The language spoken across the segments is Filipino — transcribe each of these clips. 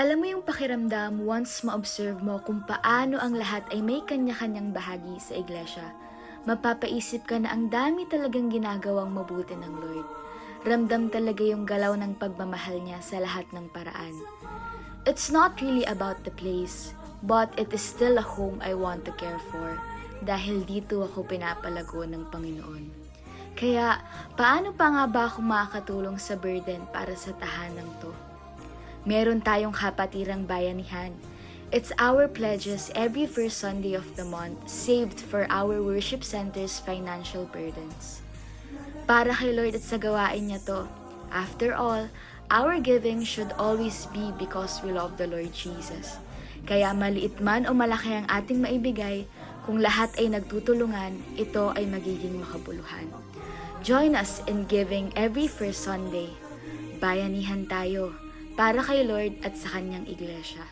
Alam mo yung pakiramdam once ma-observe mo kung paano ang lahat ay may kanya-kanyang bahagi sa iglesia. Mapapaisip ka na ang dami talagang ginagawang mabuti ng Lord. Ramdam talaga yung galaw ng pagmamahal niya sa lahat ng paraan. It's not really about the place, but it is still a home I want to care for dahil dito ako pinapalago ng Panginoon. Kaya, paano pa nga ba ako makakatulong sa burden para sa tahanang to? Meron tayong kapatirang bayanihan. It's our pledges every first Sunday of the month saved for our worship center's financial burdens. Para kay Lord at sa gawain niya to. After all, our giving should always be because we love the Lord Jesus. Kaya maliit man o malaki ang ating maibigay, kung lahat ay nagtutulungan, ito ay magiging makabuluhan. Join us in giving every first Sunday. Bayanihan tayo para kay Lord at sa kanyang iglesia.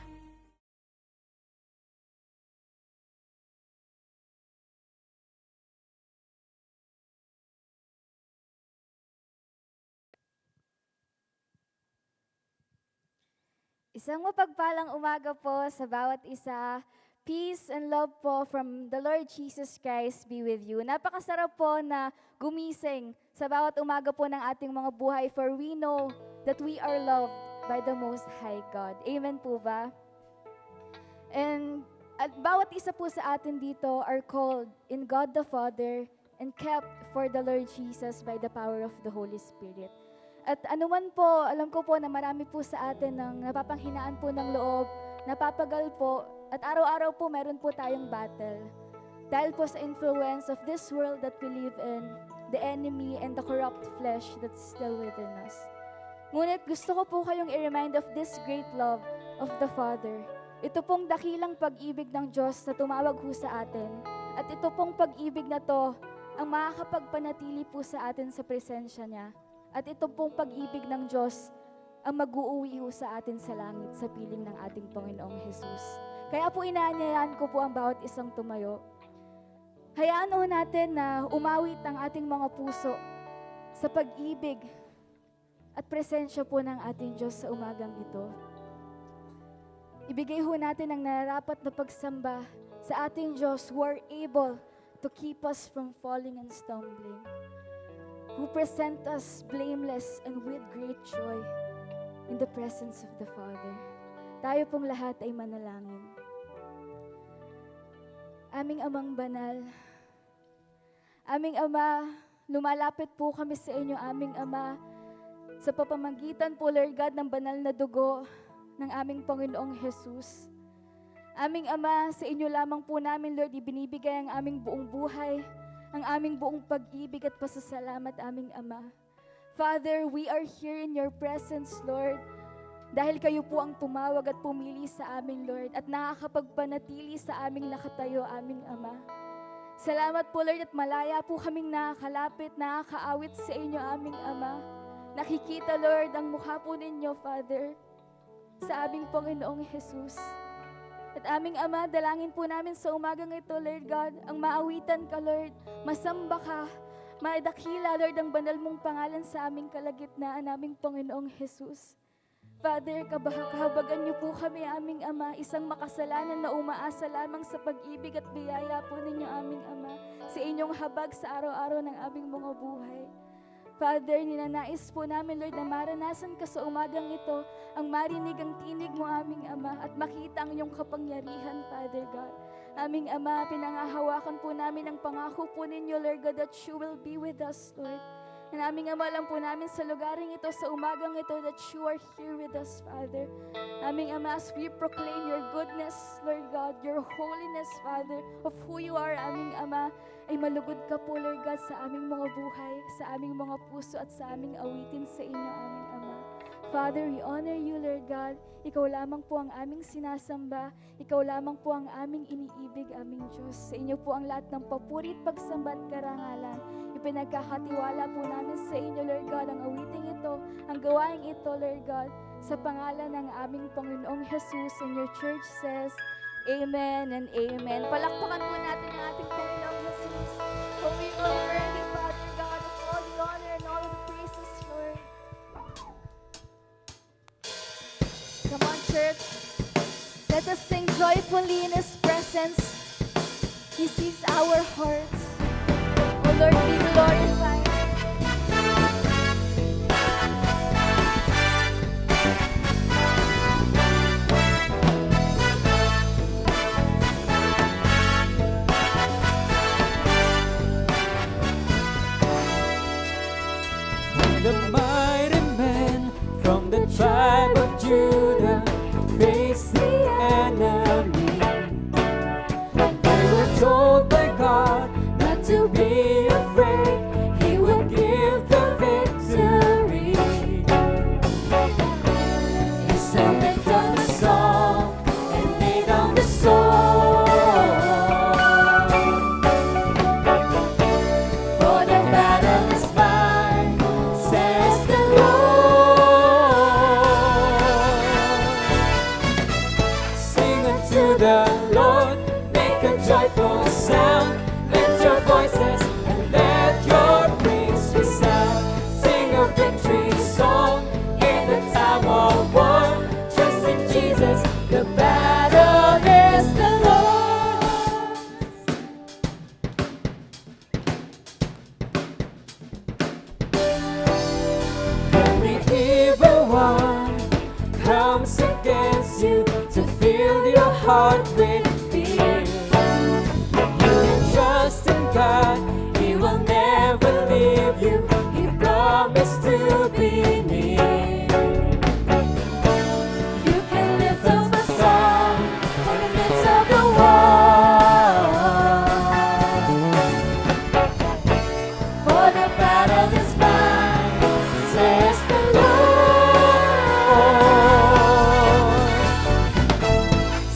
Isang mapagpalang umaga po sa bawat isa. Peace and love po from the Lord Jesus Christ be with you. Napakasarap po na gumising sa bawat umaga po ng ating mga buhay, for we know that we are loved by the Most High God. Amen po ba? And at bawat isa po sa atin dito are called in God the Father and kept for the Lord Jesus by the power of the Holy Spirit. At anuman po, alam ko po na marami po sa atin ng napapanghinaan po ng loob, napapagal po, at araw-araw po meron po tayong battle. Dahil po sa influence of this world that we live in, the enemy and the corrupt flesh that's still within us. Ngunit gusto ko po kayong i-remind of this great love of the Father. Ito pong dakilang pag-ibig ng Diyos na tumawag po sa atin. At ito pong pag-ibig na to ang makakapagpanatili po sa atin sa presensya niya. At ito pong pag-ibig ng Diyos ang mag-uuwi ho sa atin sa langit sa piling ng ating Panginoong Jesus. Kaya po inaanyayahan ko po ang bawat isang tumayo. Hayaan ho natin na umawit ang ating mga puso sa pag-ibig at presensya po ng ating Diyos sa umagang ito. Ibigay ho natin ang nararapat na pagsamba sa ating Diyos who are able to keep us from falling and stumbling, who present us blameless and with great joy in the presence of the Father. Tayo pong lahat ay manalangin. Aming Amang Banal, aming Ama, lumalapit po kami sa inyo, aming Ama, sa papamagitan po, Lord God, ng banal na dugo ng aming Panginoong Jesus. Aming Ama, sa inyo lamang po namin, Lord, ibinibigay ang aming buong buhay, ang aming buong pag-ibig at pasasalamat, aming Ama. Father, we are here in your presence, Lord, dahil kayo po ang tumawag at pumili sa amin, Lord, at nakakapagpanatili sa aming nakatayo, aming Ama. Salamat po, Lord, at malaya po kaming nakakalapit, nakakaawit sa inyo, aming Ama. Nakikita, Lord, ang mukha po ninyo, Father, sa aming Panginoong Jesus. At aming Ama, dalangin po namin sa umagang ito, Lord God, ang maawitan ka, Lord, masamba ka, madakila, Lord, ang banal mong pangalan sa aming kalagitnaan, aming Panginoong Jesus. Father, kahabagan niyo po kami, aming Ama, isang makasalanan na umaasa lamang sa pag-ibig at biyaya po ninyo, aming Ama, sa inyong habag sa araw-araw ng aming mga buhay. Father, ninanais po namin, Lord, na maranasan ka sa umagang ito, ang marinig ang tinig mo, aming Ama, at makita ang iyong kapangyarihan, Father God. Aming Ama, pinangahawakan po namin ang pangako po ninyo, Lord God, that you will be with us, Lord. And aming Ama, lang po namin sa lugaring ito, sa umagang ito, that you are here with us, Father. Aming Ama, as we proclaim your goodness, Lord God, your holiness, Father, of who you are, aming Ama, ay malugod ka po, Lord God, sa aming mga buhay, sa aming mga puso at sa aming awitin sa inyo, aming Ama. Father, we honor you, Lord God. Ikaw lamang po ang aming sinasamba. Ikaw lamang po ang aming iniibig, aming Diyos. Sa inyo po ang lahat ng papuri at pagsamba at karangalan. Ipinagkakatiwala po namin sa inyo, Lord God, ang awiting ito, ang gawaing ito, Lord God, sa pangalan ng aming Panginoong Jesus. And your church says, Amen and Amen. Palakpakan po natin ang ating Panginoong Jesus. For we are worthy, Father God, of all the honor and all the praises, Lord. Come on, church. us sing joyfully in His presence. He sees our hearts. O Lord, be glorified. The mighty men from the tribe of Judah faced the enemy. They were told by God not to be afraid. He would give the victory. He sang it on the song and made on the sword. For the battle is mine, says the Lord. Sing unto the Lord, make a joyful sound. Lift your voices and let your praise resound. Sing a victory song in the time of war. Trust in Jesus, the battle is the Lord's. Every evil one comes against you to fill your heart with fear. You can trust in God, He will never leave you. He promised to be near. You can lift up a song in the midst of the war. For the battle is mine, says the Lord.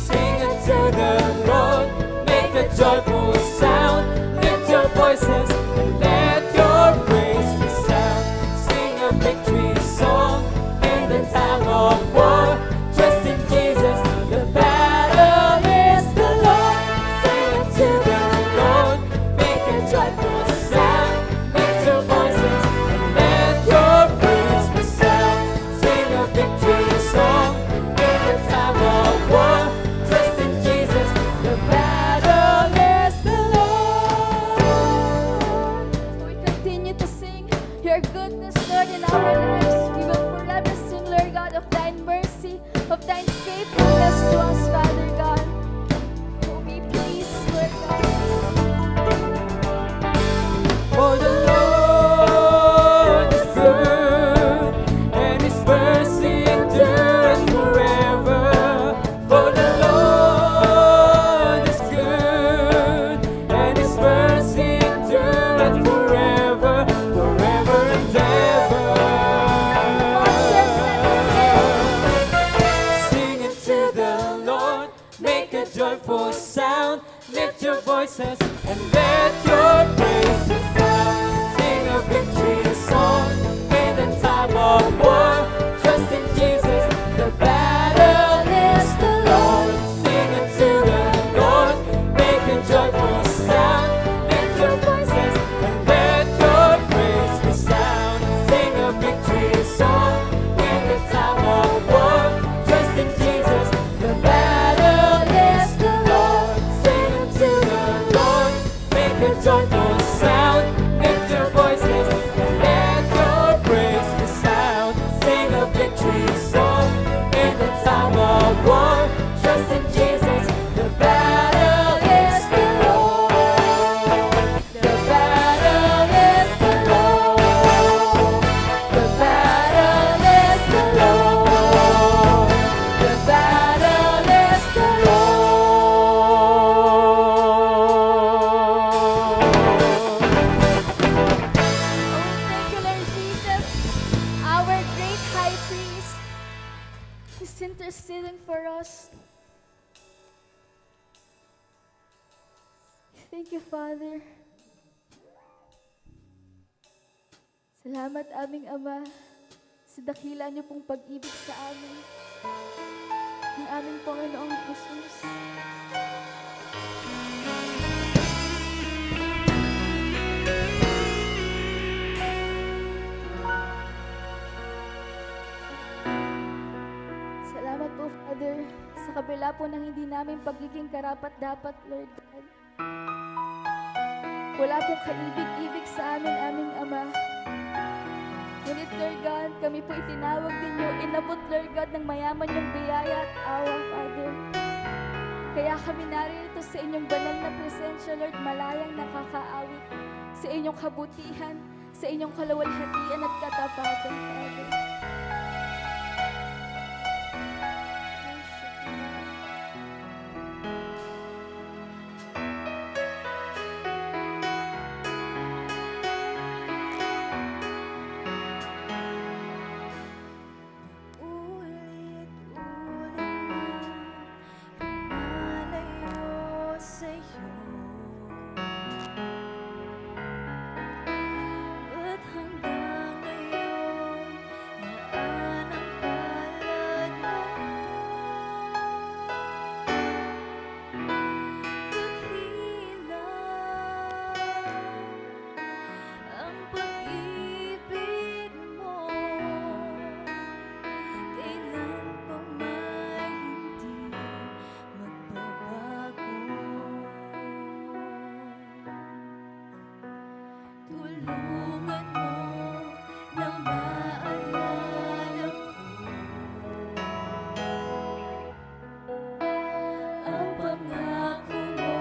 Sing unto the Lord, make a joyful sound. Lift your voices and let your praise resound. Sing a victory song in the time of war. Trust in Jesus, the battle is the Lord. Sing unto the Lord, make a joyful sound. Lift your voices and let your praise resound. Sing a victory song in the time of war. Trust in Jesus, the battle is the Lord. We continue to sing your goodness, Lord, in our lives. We will forever sing, Lord God, of thine mercy, of thine faithfulness to us, Father God. Oh, be pleased, Lord God. For the Lord is good, and His mercy endureth forever. For the Lord is good, and His mercy endureth forever, forever and ever. Sing it to the Lord, make a joyful sound. Lift your voices and let your praise resound. Sing a victory song in the time of war. Trust in Jesus, the battle is the Lord. Sing it to the Lord, make a joyful sound. Lift your voices and let your praise resound. Sing a victory song in the time of war. Trust in Jesus, the battle is the Lord. Sing unto the Lord, make a joyful sound. Lift your voices and let your praise resound. Sing a victory song in the time of war. Trust in Jesus, the battle is the Lord. The battle is the Lord. The battle is the Lord. The battle is the Oh, thank you, Lord Jesus, our great high priest, is interceding for us. Thank you, Father. Salamat, aming Ama, sa dakila niyo pong pag-ibig sa amin, ng aming Panginoong Jesus. Salamat po, Father, sa kabila po ng hindi namin pagiging karapat-dapat, Lord God. Wala pong kaibig-ibig sa amin, aming Ama. Ngunit, Lord God, kami po itinawag ninyo, inabot, Lord God, ng mayaman yung biyaya at awa, Father. Kaya kami narito sa inyong banal na presensya, Lord, malayang nakakaawit sa inyong kabutihan, sa inyong kalawalhatian at katapatan, Father. Ulit-ulit na lumalayo sa'yo. Ba't hanggang ngayon naan ang palad mo? Dahilan ang pag-ibig mo. Kailan pa may hindi magbabago? Tulungan mo nang maalala ko ang pangako mo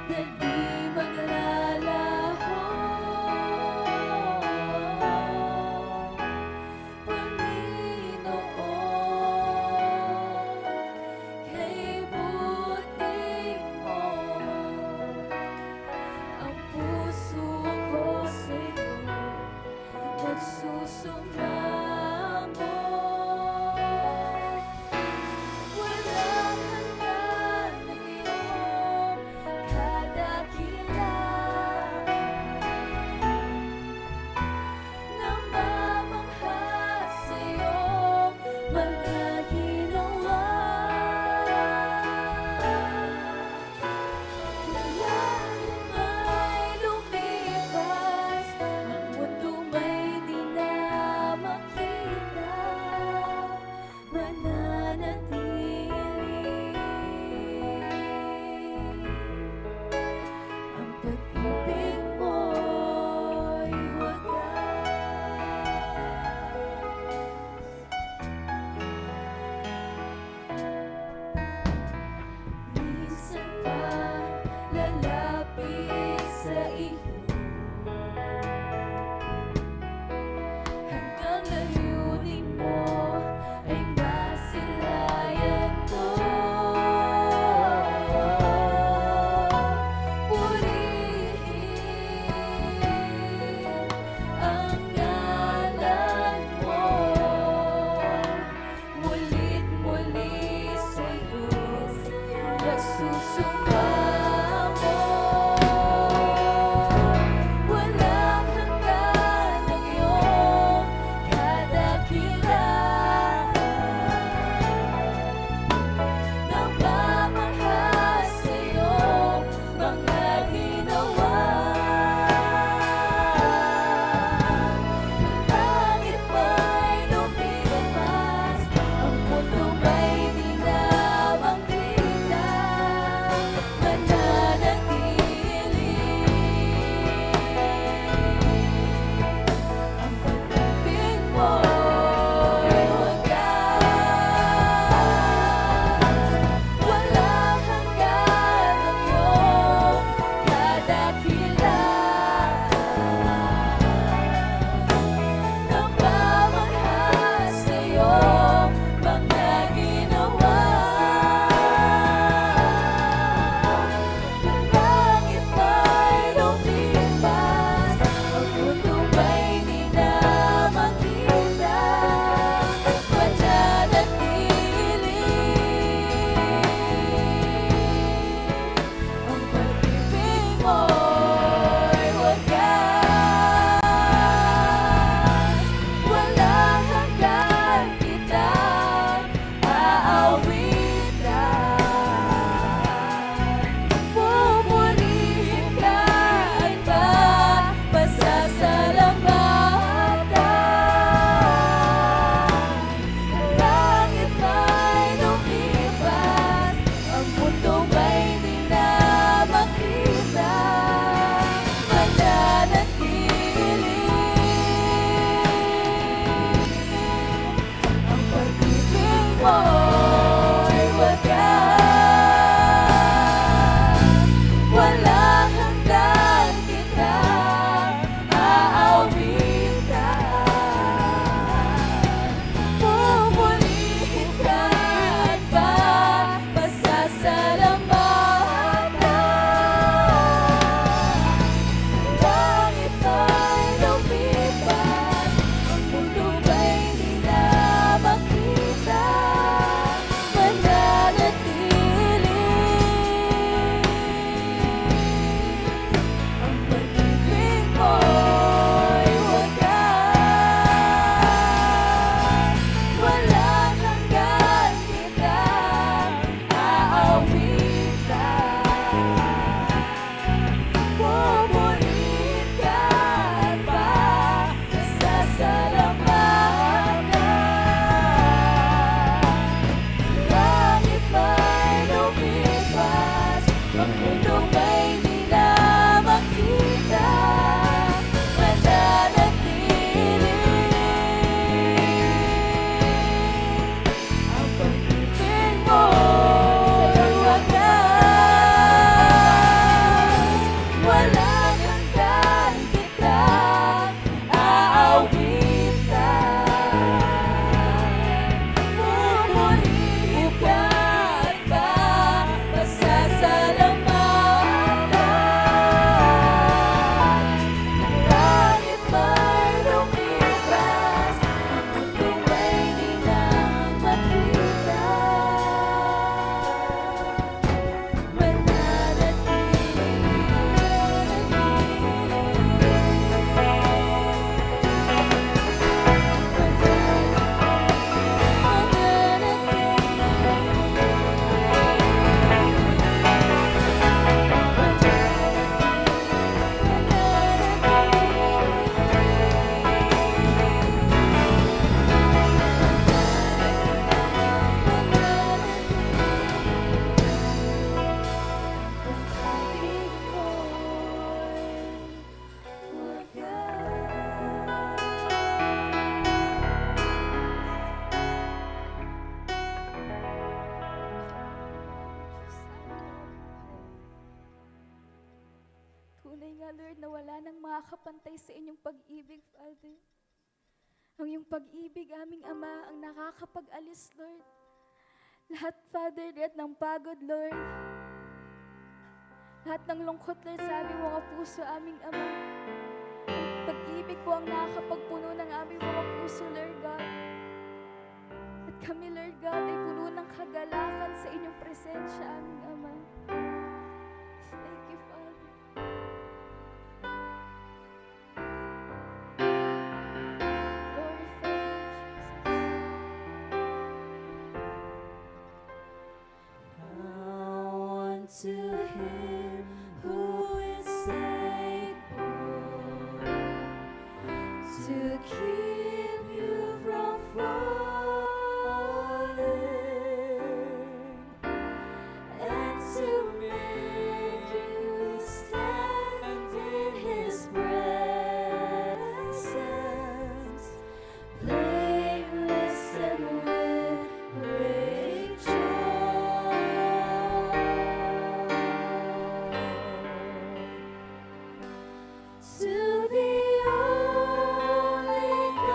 na di maglalaho. Panginoon, kay buti mo ang puso ko sa'yo nagsusumamo. Walang hanggan ang iyong kadakilaan, namamangha sa iyong mga ginawa. Langit may lumipas, ang mundo may di na nakakapantay sa inyong pag-ibig, Father. Ang iyong pag-ibig, aming Ama, ang nakakapag-alis, Lord. Lahat, Father, lahat ng pagod, Lord. Lahat ng lungkot, Lord, sa aming mga puso, aming Ama. Ang pag-ibig po ang nakakapagpuno ng aming mga puso, Lord God. At kami, Lord God, ay puno ng kagalakan sa inyong presensya, aming Ama. Thank you, Father. Glorify you, Jesus. Now unto him who is able to keep you from falling and to make you stand in his presence, blameless and with great joy. To the only God.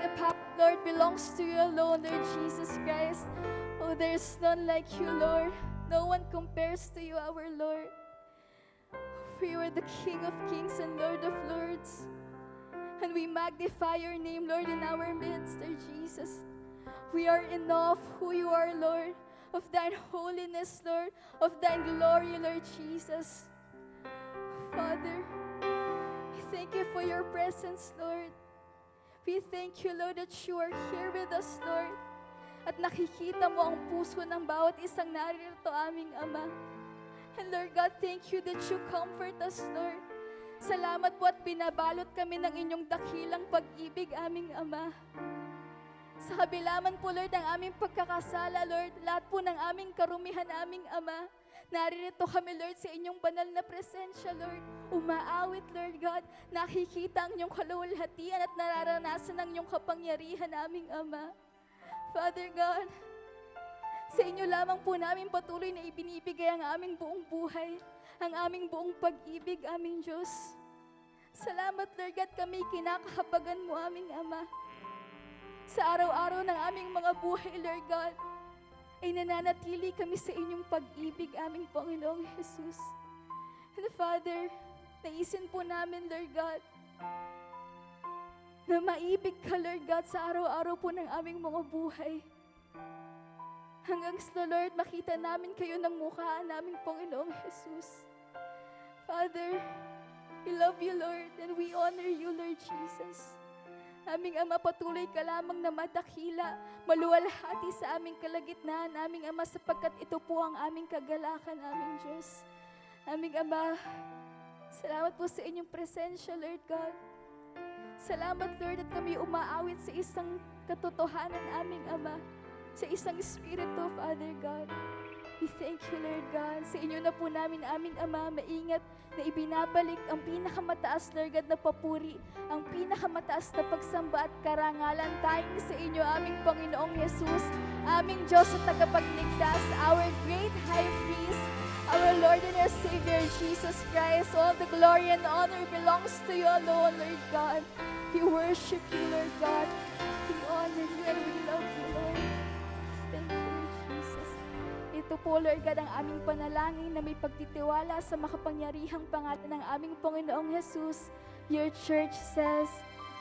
the power, Lord, belongs to you alone, Lord Jesus Christ. Oh, there's none like you, Lord. No one compares to you, our Lord. For you are the King of kings and Lord of lords. And we magnify your name, Lord, in our midst, Lord Jesus. We are in awe of who you are, Lord, of thine holiness, Lord, of thine glory, Lord Jesus. Father, we thank you for your presence, Lord. We thank you, Lord, that you are here with us, Lord. At nakikita mo ang puso ng bawat isang naririto, aming Ama. And Lord God, thank you that you comfort us, Lord. Salamat po at binabalot kami ng inyong dakilang pag-ibig, aming Ama. Sa kabila man po, Lord, ng aming pagkakasala, Lord, lahat po ng aming karumihan, aming Ama, naririto kami, Lord, sa inyong banal na presensya, Lord. Umaawit, Lord God, nakikita ang inyong kaluwalhatian at nararanasan ang inyong kapangyarihan, aming Ama. Father God, sa inyo lamang po namin patuloy na ibinibigay ang aming buong buhay, ang aming buong pag-ibig, aming Diyos. Salamat, Lord God, kami kinakahabagan mo, aming Ama. Sa araw-araw ng aming mga buhay, Lord God, ay nananatili kami sa inyong pag-ibig, aming Panginoong Jesus. And Father, naisin po namin, Lord God, na maibig ka, Lord God, sa araw-araw po ng aming mga buhay. Hanggang sa, Lord, makita namin kayo ng mukha naming Panginoong Jesus. Father, we love you, Lord, and we honor you, Lord Jesus. Aming Ama, patuloy ka lamang na madakila, maluwalhati sa aming kalagitnaan, aming Ama, sapagkat ito po ang aming kagalakan, aming Diyos. Aming Ama, salamat po sa inyong presensya, Lord God. Salamat, Lord, at kami umaawit sa isang katotohanan, aming Ama, sa isang Espiritu, Father God. We thank you, Lord God. Sa inyo na po namin, aming Ama, maingat na ibinabalik ang pinakamataas, Lord God, na papuri, ang pinakamataas na pagsamba at karangalan tayong sa inyo, aming Panginoong Jesus, aming Diyos at tagapagligtas, our great high priest, our Lord and our Savior, Jesus Christ. All the glory and honor belongs to you alone, Lord God. We worship you, Lord God. We honor you and we love you, Lord. Thank you, Lord Jesus. Ito po, Lord God, ang aming panalangin na may pagtitiwala sa makapangyarihang pangalan ng aming Panginoong Jesus. Your church says,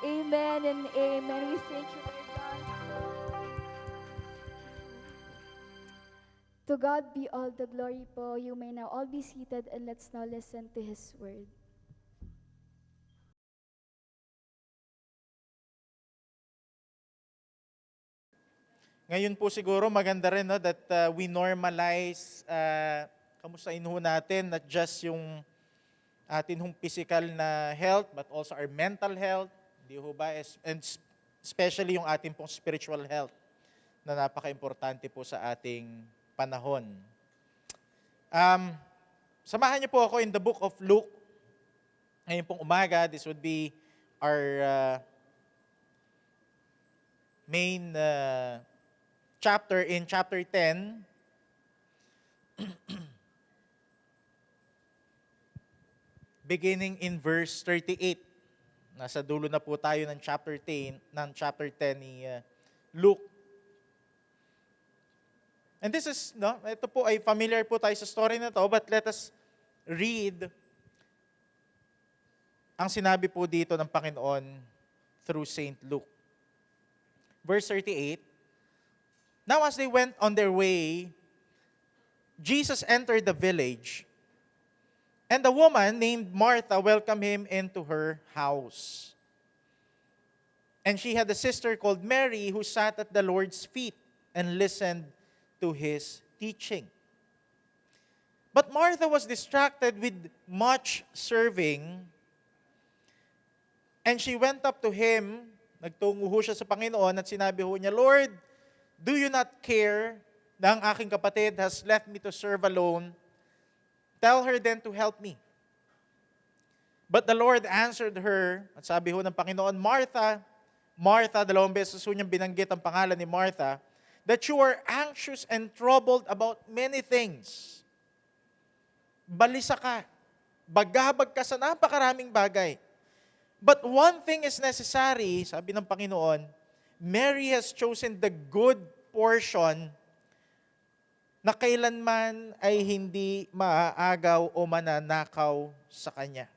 Amen and Amen. We thank you, Lord God. To God be all the glory po. You may now all be seated and let's now listen to His word. Ngayon po siguro maganda rin no, that we normalize, kamustahin ho natin, not just yung atin hong physical na health, but also our mental health, di ho ba? And especially yung ating pong spiritual health na napaka-importante po sa ating panahon. Samahan niyo po ako in the book of Luke. Ngayon pong umaga, this would be our main chapter in chapter 10. Beginning in verse 38. Nasa dulo na po tayo ng chapter 10 ni Luke. And this is, no, ito po ay familiar po tayo sa story na to, but let us read ang sinabi po dito ng Panginoon through Saint Luke. Verse 38, Now as they went on their way, Jesus entered the village, and a woman named Martha welcomed him into her house. And she had a sister called Mary who sat at the Lord's feet and listened to his teaching. But Martha was distracted with much serving, and she went up to him, nagtungo ho siya sa Panginoon at sinabi ho niya, Lord, do you not care na ang aking kapatid has left me to serve alone? Tell her then to help me. But the Lord answered her, at sabi ho ng Panginoon, Martha, Martha, 2 beses ho niyang binanggit ang pangalan ni Martha, that you are anxious and troubled about many things. Balisa ka, bagabag ka sa napakaraming bagay. But one thing is necessary, sabi ng Panginoon, Mary has chosen the good portion na kailanman ay hindi maaagaw o mananakaw sa Kanya.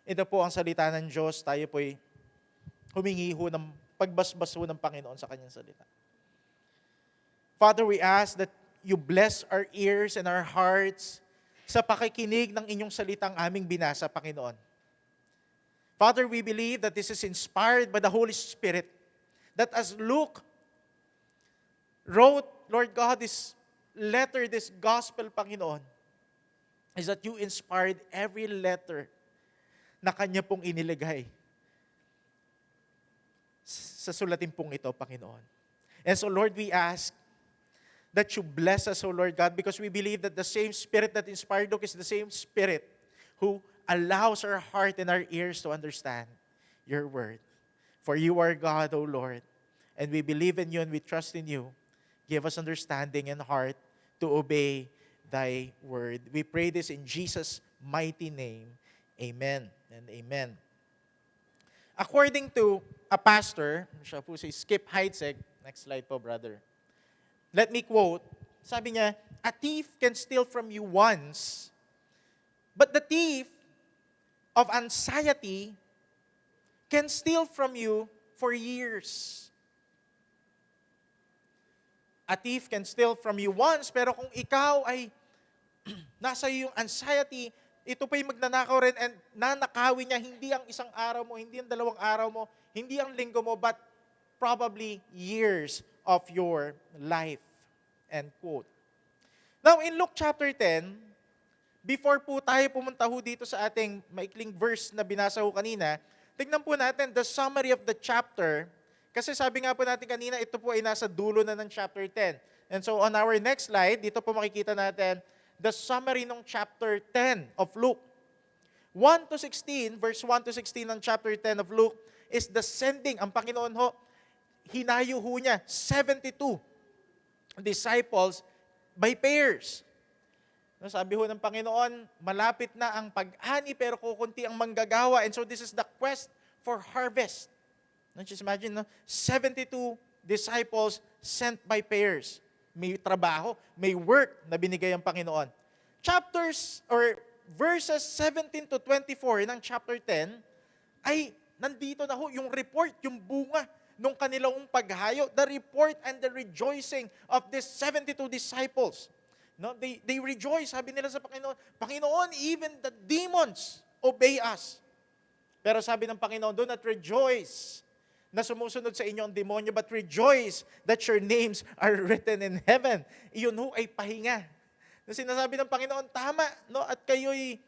Ito po ang salita ng Diyos. Tayo po'y humingi ho ng pagbasbas ho ng Panginoon sa Kanyang salita. Father, we ask that you bless our ears and our hearts sa pakikinig ng inyong salitang aming binasa, Panginoon. Father, we believe that this is inspired by the Holy Spirit, that as Luke wrote, Lord God, this letter, this gospel, Panginoon, is that you inspired every letter na Kanya pong iniligay sa sulatin pong ito, Panginoon. And so, Lord, we ask that you bless us, O Lord God, because we believe that the same Spirit that inspired Luke is the same Spirit who allows our heart and our ears to understand your word. For you are God, O Lord, and we believe in you and we trust in you. Give us understanding and heart to obey thy word. We pray this in Jesus' mighty name. Amen and amen. According to a pastor, siya po si Skip Heitzig, next slide po, brother. Let me quote, sabi niya, a thief can steal from you once, but the thief of anxiety can steal from you for years. A thief can steal from you once, pero kung ikaw ay nasa iyo yung anxiety, ito pa'y magnanakaw rin and nanakawin niya hindi ang isang araw mo, hindi ang 2 araw mo, hindi ang linggo mo, but probably years of your life. End quote. Now, in Luke chapter 10, before po tayo pumunta ho dito sa ating maikling verse na binasa ho kanina, tignan po natin the summary of the chapter. Kasi sabi nga po natin kanina, ito po ay nasa dulo na ng chapter 10. And so on our next slide, dito po makikita natin the summary ng chapter 10 of Luke. 1 to 16, verse 1 to 16 ng chapter 10 of Luke is the sending. Ang Panginoon ho, hinayo ho niya 72 disciples by pairs. No, sabi ho ng Panginoon, malapit na ang pag-ani pero kukunti ang manggagawa. And so this is the quest for harvest. No, just imagine, no? 72 disciples sent by pairs. May trabaho, may work na binigay ang Panginoon. Chapters or verses 17 to 24 ng chapter 10 ay nandito na ho yung report, yung bunga nung kanilang paghayo, the report and the rejoicing of these 72 disciples. No, they rejoice, sabi nila sa Panginoon, Panginoon, even the demons obey us. Pero sabi ng Panginoon, do not rejoice na sumusunod sa inyo ang demonyo, but rejoice that your names are written in heaven. Iyon ho ay pahinga. Na sinasabi ng Panginoon, tama, no? At kayo'y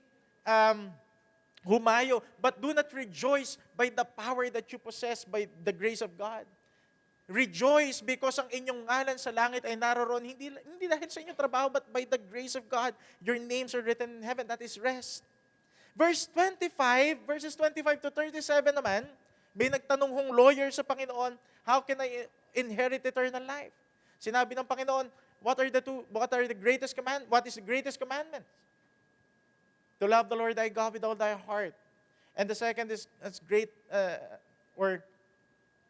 humayo, but do not rejoice by the power that you possess by the grace of God. Rejoice because ang inyong ngalan sa langit ay naroon, hindi dahil sa inyong trabaho, but by the grace of God, your names are written in heaven. That is rest. Verses 25 to 37 naman, may nagtanong hong lawyer sa Panginoon, how can I inherit eternal life? Sinabi ng Panginoon, what is the greatest commandment? To love the Lord thy God with all thy heart. And the second is great,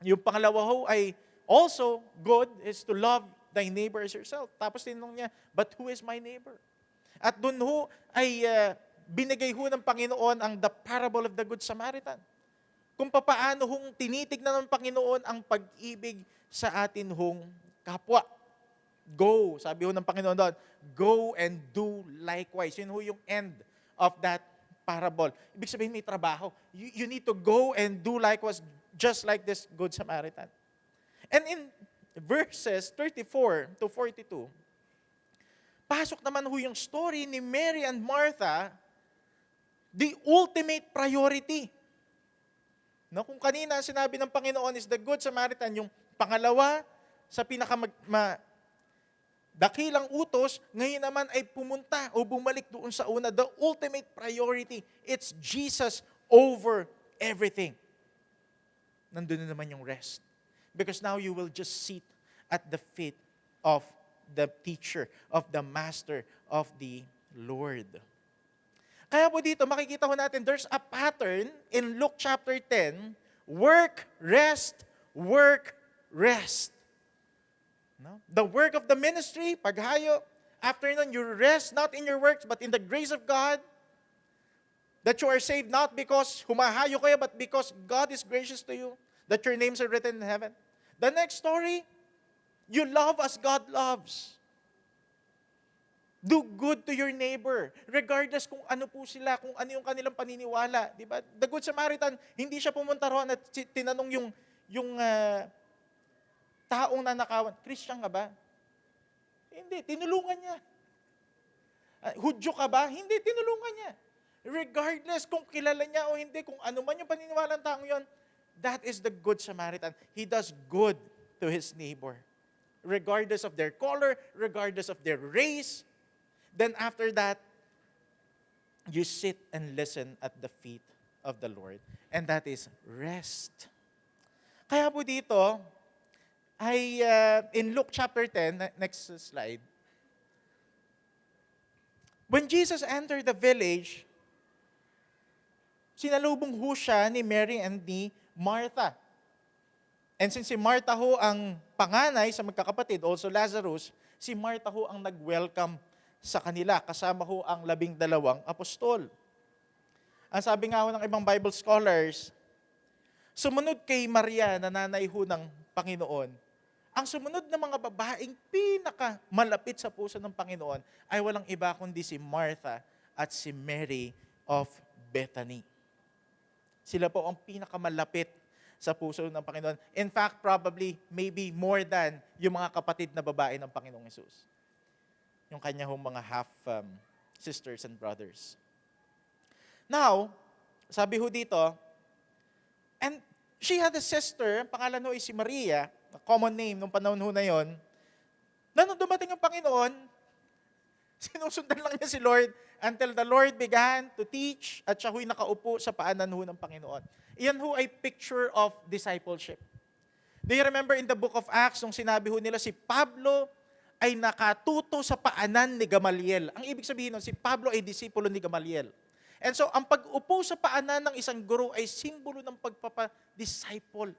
yung pangalawa ho ay also good is to love thy neighbor as yourself. Tapos tinanong niya, but who is my neighbor? At dun ho ay binigay ho ng Panginoon ang the parable of the Good Samaritan. Kung papaano hong tinitignan ng Panginoon ang pag-ibig sa atin hong kapwa. Go, sabi ho ng Panginoon doon, go and do likewise. Yun ho yung end of that parable. Ibig sabihin may trabaho. You need to go and do likewise, just like this Good Samaritan. And in verses 34 to 42, pasok naman ho yung story ni Mary and Martha, the ultimate priority. No, kung kanina sinabi ng Panginoon is the Good Samaritan, yung pangalawa sa dakilang utos, ngayon naman ay pumunta o bumalik doon sa una. The ultimate priority, it's Jesus over everything. Nandun na naman yung rest. Because now you will just sit at the feet of the teacher, of the master, of the Lord. Kaya po dito, makikita ko natin, there's a pattern in Luke chapter 10, work, rest, work, rest. No? The work of the ministry, paghayo. After nun, you rest not in your works, but in the grace of God. That you are saved not because humahayo kayo, but because God is gracious to you. That your names are written in heaven. The next story, you love as God loves. Do good to your neighbor, regardless kung ano po sila, kung ano yung kanilang paniniwala. Di ba? The Good Samaritan, hindi siya pumunta roon at tinanong yung taong nanakawan, Christian ka ba? Hindi, tinulungan niya. Hudyo ka ba? Hindi, tinulungan niya. Regardless kung kilala niya o hindi, kung ano man yung paniniwala ng taong yon, that is the Good Samaritan. He does good to his neighbor. Regardless of their color, regardless of their race. Then after that, you sit and listen at the feet of the Lord. And that is rest. Kaya po dito, ay in Luke chapter 10, next slide. When Jesus entered the village, sinalubong ho siya ni Mary and ni Martha. And since si Martha ho ang panganay sa magkakapatid, also Lazarus, si Martha ho ang nag-welcome sa kanila, kasama ho ang 12 apostol. Ang sabi nga ho ng ibang Bible scholars, sumunod kay Maria, na nanay ho ng Panginoon, ang sumunod na mga babaeng pinakamalapit sa puso ng Panginoon ay walang iba kundi si Martha at si Mary of Bethany. Sila po ang pinakamalapit sa puso ng Panginoon. In fact, probably, maybe more than yung mga kapatid na babae ng Panginoong Hesus. Yung kanya hong mga half sisters and brothers. Now, sabi ho dito, and she had a sister, ang pangalan ho ay si Maria, a common name nung panahon ho na yon, na nung dumating ang Panginoon, sinusundan lang niya si Lord until the Lord began to teach at siya ho'y nakaupo sa paanan ho ng Panginoon. Iyan ho ay picture of discipleship. Do you remember in the book of Acts, nung sinabi ho nila si Pablo ay nakatuto sa paanan ni Gamaliel. Ang ibig sabihin nun, si Pablo ay disipulo ni Gamaliel. And so, ang pag-upo sa paanan ng isang guro ay simbolo ng pagpapadisciple.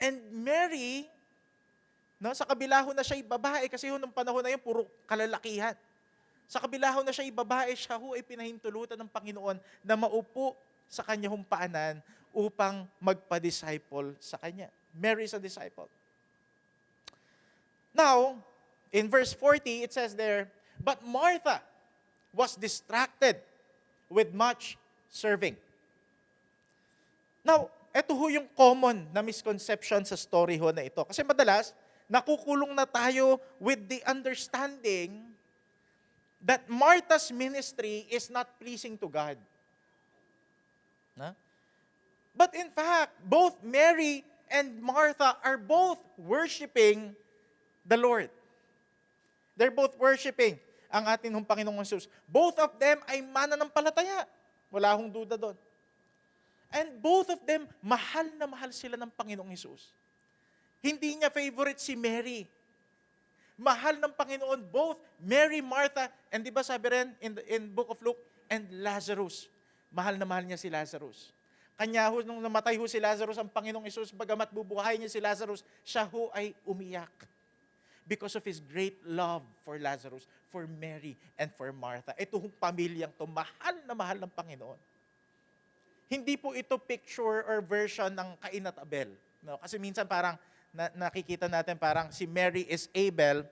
And Mary, no, sa kabila ho na siya'y babae, kasi ho nung panahon na yun, puro kalalakihan. Sa kabila ho na siya'y babae, siya ho ay pinahintulutan ng Panginoon na maupo sa kanya hong paanan upang magpa-disciple sa kanya. Mary is a disciple. Now, in verse 40, it says there, but Martha was distracted with much serving. Now, ito ho yung common na misconception sa story ho na ito. Kasi madalas, nakukulong na tayo with the understanding that Martha's ministry is not pleasing to God. But in fact, both Mary and Martha are both worshiping the Lord. They're both worshiping ang ating Panginoong Hesus. Both of them ay mananampalataya. Wala hong duda doon. And both of them, mahal na mahal sila ng Panginoong Hesus. Hindi niya favorite si Mary. Mahal ng Panginoon both Mary, Martha, and di ba sabi rin in book of Luke, and Lazarus. Mahal na mahal niya si Lazarus. Kanya ho, nung namatay ho si Lazarus, ang Panginoong Hesus, bagamat bubuhay niya si Lazarus, siya ho ay umiyak. Because of His great love for Lazarus, for Mary, and for Martha. Ito hong pamilyang to, mahal na mahal ng Panginoon. Hindi po ito picture or version ng Cain at Abel. No? Kasi minsan parang nakikita natin parang si Mary is Abel,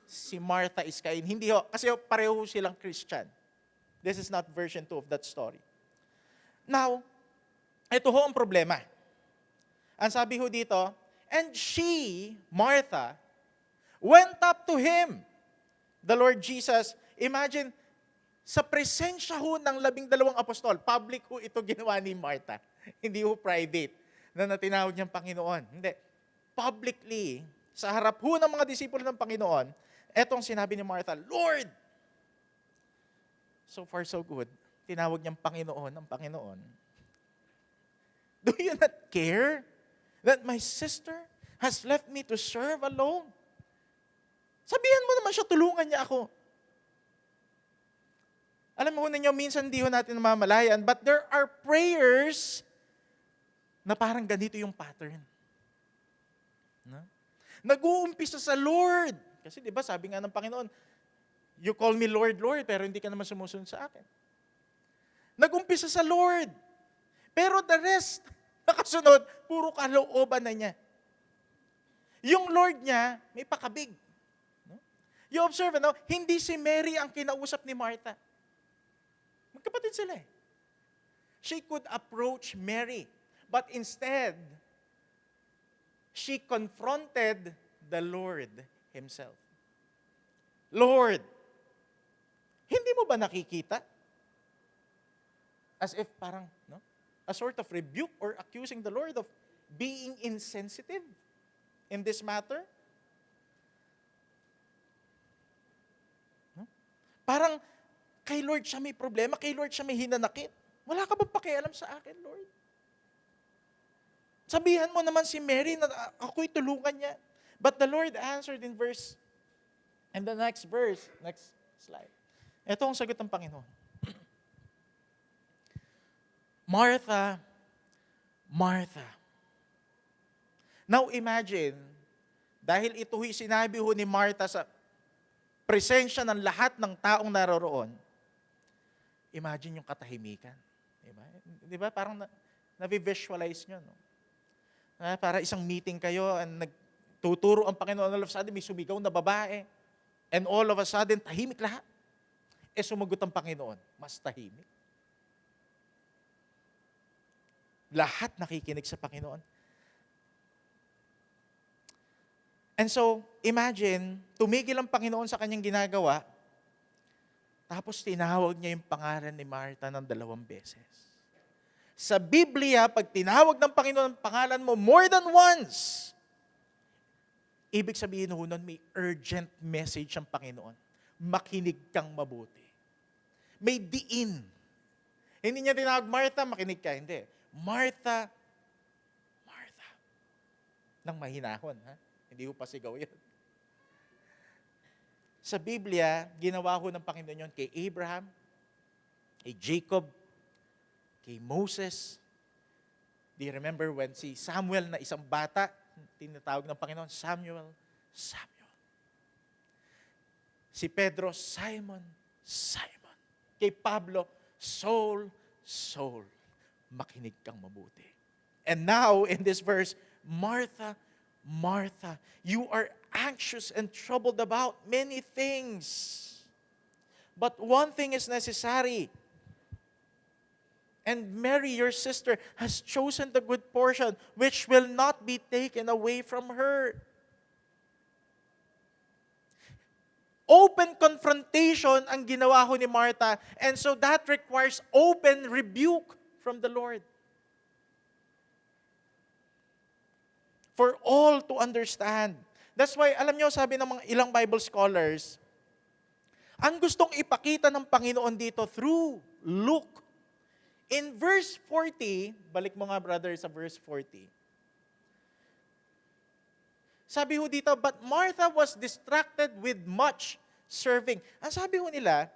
si Martha is Cain. Hindi ho, kasi pareho silang Christian. This is not version 2 of that story. Now, ito ho ang problema. Ang sabi ho dito, and she, Martha, went up to Him, the Lord Jesus. Imagine, sa presensya ho ng 12 apostol, public ho ito ginawa ni Martha. Hindi ho private, na natinawag niyang Panginoon. Hindi. Publicly, sa harap ho ng mga disipulo ng Panginoon, etong sinabi ni Martha, Lord! So far, so good. Tinawag niyang Panginoon ang Panginoon. Do you not care that my sister has left me to serve alone? Sabihan mo naman siya, tulungan niya ako. Alam mo ninyo, minsan di ho natin namamalayan, but there are prayers na parang ganito yung pattern. Nag-uumpisa sa Lord. Kasi di ba sabi nga ng Panginoon, you call me Lord, Lord, pero hindi ka naman sumusunod sa akin. Nag-umpisa sa Lord. Pero the rest, nakasunod, puro kalooban na niya. Yung Lord niya, may pakabig. No? You observe, no? Hindi si Mary ang kinausap ni Martha. Magkapatid sila eh. She could approach Mary. But instead, she confronted the Lord Himself. Lord, hindi mo ba nakikita? As if parang, no? A sort of rebuke or accusing the Lord of being insensitive in this matter. No? Parang, kay Lord siya may problema, kay Lord siya may hinanakit. Wala ka bang pakialam sa akin, Lord? Sabihan mo naman si Mary na ako'y tulungan niya. But the Lord answered in the next verse, next slide. Ito ang sagot ng Panginoon. Martha, Martha. Now imagine, dahil ito'y sinabi ho ni Martha sa presensya ng lahat ng taong naroroon, imagine yung katahimikan. Diba? Diba? Parang na-visualize nyo. No? Para isang meeting kayo, and nagtuturo ang Panginoon, all of a sudden may sumigaw na babae. And all of a sudden, tahimik lahat. Sumagot ang Panginoon, mas tahimik. Lahat nakikinig sa Panginoon. And so, imagine, tumigil ang Panginoon sa kanyang ginagawa, tapos tinawag niya yung pangalan ni Martha ng 2 beses. Sa Biblia, pag tinawag ng Panginoon ang pangalan mo more than once, ibig sabihin ho nun, may urgent message ang Panginoon. Makinig kang mabuti. May diin. Hindi niya tinawag, Martha, makinig ka. Hindi. Martha, Martha. Nang mahinahon, ha? Hindi ko pasigaw yan. Sa Biblia, ginawa ho ng Panginoon yun kay Abraham, kay Jacob, kay Moses. Do you remember when si Samuel na isang bata, tinatawag ng Panginoon, Samuel, Samuel. Si Pedro, Simon, Simon. Kay Pablo, Saul, Saul. Makinig kang mabuti. And now, in this verse, Martha, Martha, you are anxious and troubled about many things. But one thing is necessary. And Mary, your sister, has chosen the good portion, which will not be taken away from her. Open confrontation ang ginawa ho ni Martha, and so that requires open rebuke from the Lord. For all to understand. That's why, alam nyo, sabi ng mga ilang Bible scholars, ang gustong ipakita ng Panginoon dito through Luke, in verse 40, balik mo nga brother sa verse 40, sabi ho dito, but Martha was distracted with much serving. Ang sabi ho nila,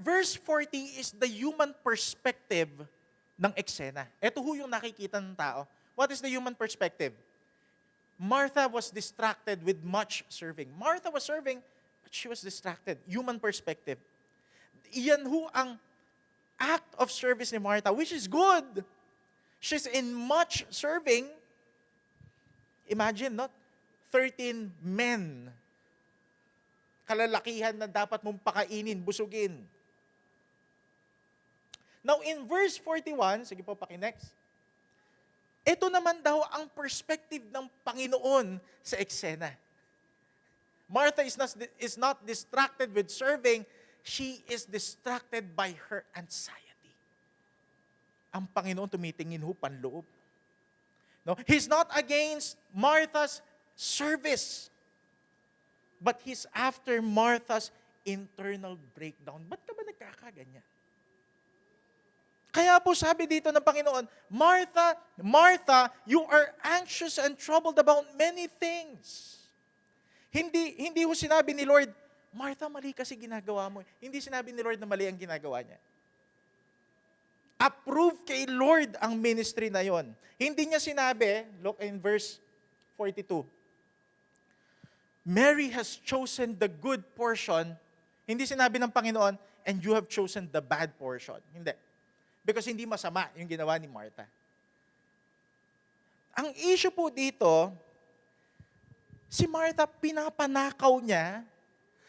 verse 40 is the human perspective ng eksena. Ito ho yung nakikita ng tao. What is the human perspective? Martha was distracted with much serving. Martha was serving, but she was distracted. Human perspective. Iyan ho ang act of service ni Martha, which is good. She's in much serving. Imagine, no? 13 men. Kalalakihan na dapat mong pakainin, busugin. Now, in verse 41, sige po, paki-next. Ito naman daw ang perspective ng Panginoon sa eksena. Martha is not distracted with serving, she is distracted by her anxiety. Ang Panginoon tumitingin ho panloob. No, He's not against Martha's service, but He's after Martha's internal breakdown. Ba't ka ba nagkakaganyan? Kaya po sabi dito ng Panginoon, Martha, Martha, you are anxious and troubled about many things. Hindi ho sinabi ni Lord, Martha, mali kasi ginagawa mo. Hindi sinabi ni Lord na mali ang ginagawa niya. Approve kay Lord ang ministry na yon. Hindi niya sinabi, look in verse 42, Mary has chosen the good portion. Hindi sinabi ng Panginoon, and you have chosen the bad portion. Hindi. Because hindi masama yung ginawa ni Martha. Ang issue po dito, si Martha, pinapanakaw niya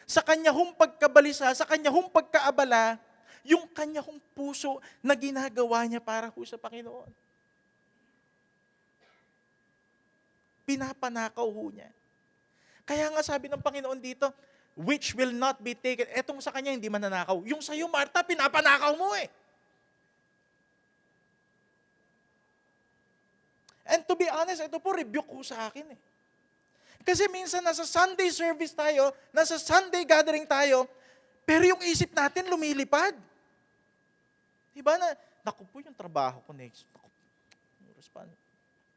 sa kanya hong pagkabalisa, sa kanya hong pagkaabala, yung kanya hong puso na ginagawa niya para ho sa Panginoon. Pinapanakaw ho niya. Kaya nga sabi ng Panginoon dito, which will not be taken. Etong sa kanya hindi mananakaw. Yung sa'yo, Martha, pinapanakaw mo eh. And to be honest, ito po, rebuke ko sa akin eh. Kasi minsan nasa Sunday service tayo, nasa Sunday gathering tayo, pero yung isip natin lumilipad. Diba na, naku po yung trabaho ko next.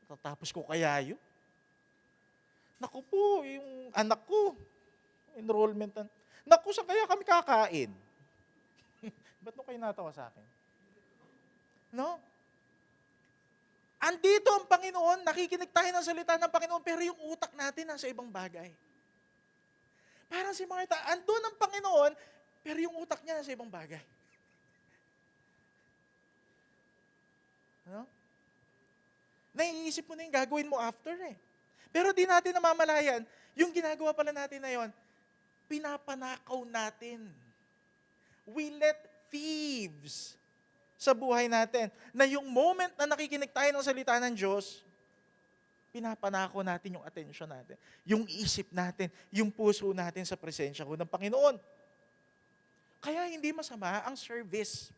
Tatapos ko kaya yun? Naku po, yung anak ko, enrollment. Naku, saan kaya kami kakain? Ba't nung kayo natawa sa akin? No? Andito ang Panginoon, nakikinig tayo ng salita ng Panginoon, pero yung utak natin nasa ibang bagay. Parang si Martha, andun ang Panginoon, pero yung utak niya nasa ibang bagay. No? Naiisip mo na yung gagawin mo after eh. Pero di natin namamalayan, yung ginagawa pala natin na yon, pinapanakaw natin. We let thieves sa buhay natin, na yung moment na nakikinig tayo ng salita ng Diyos, pinapanako natin yung atensyon natin, yung isip natin, yung puso natin sa presensya ko ng Panginoon. Kaya hindi masama ang service.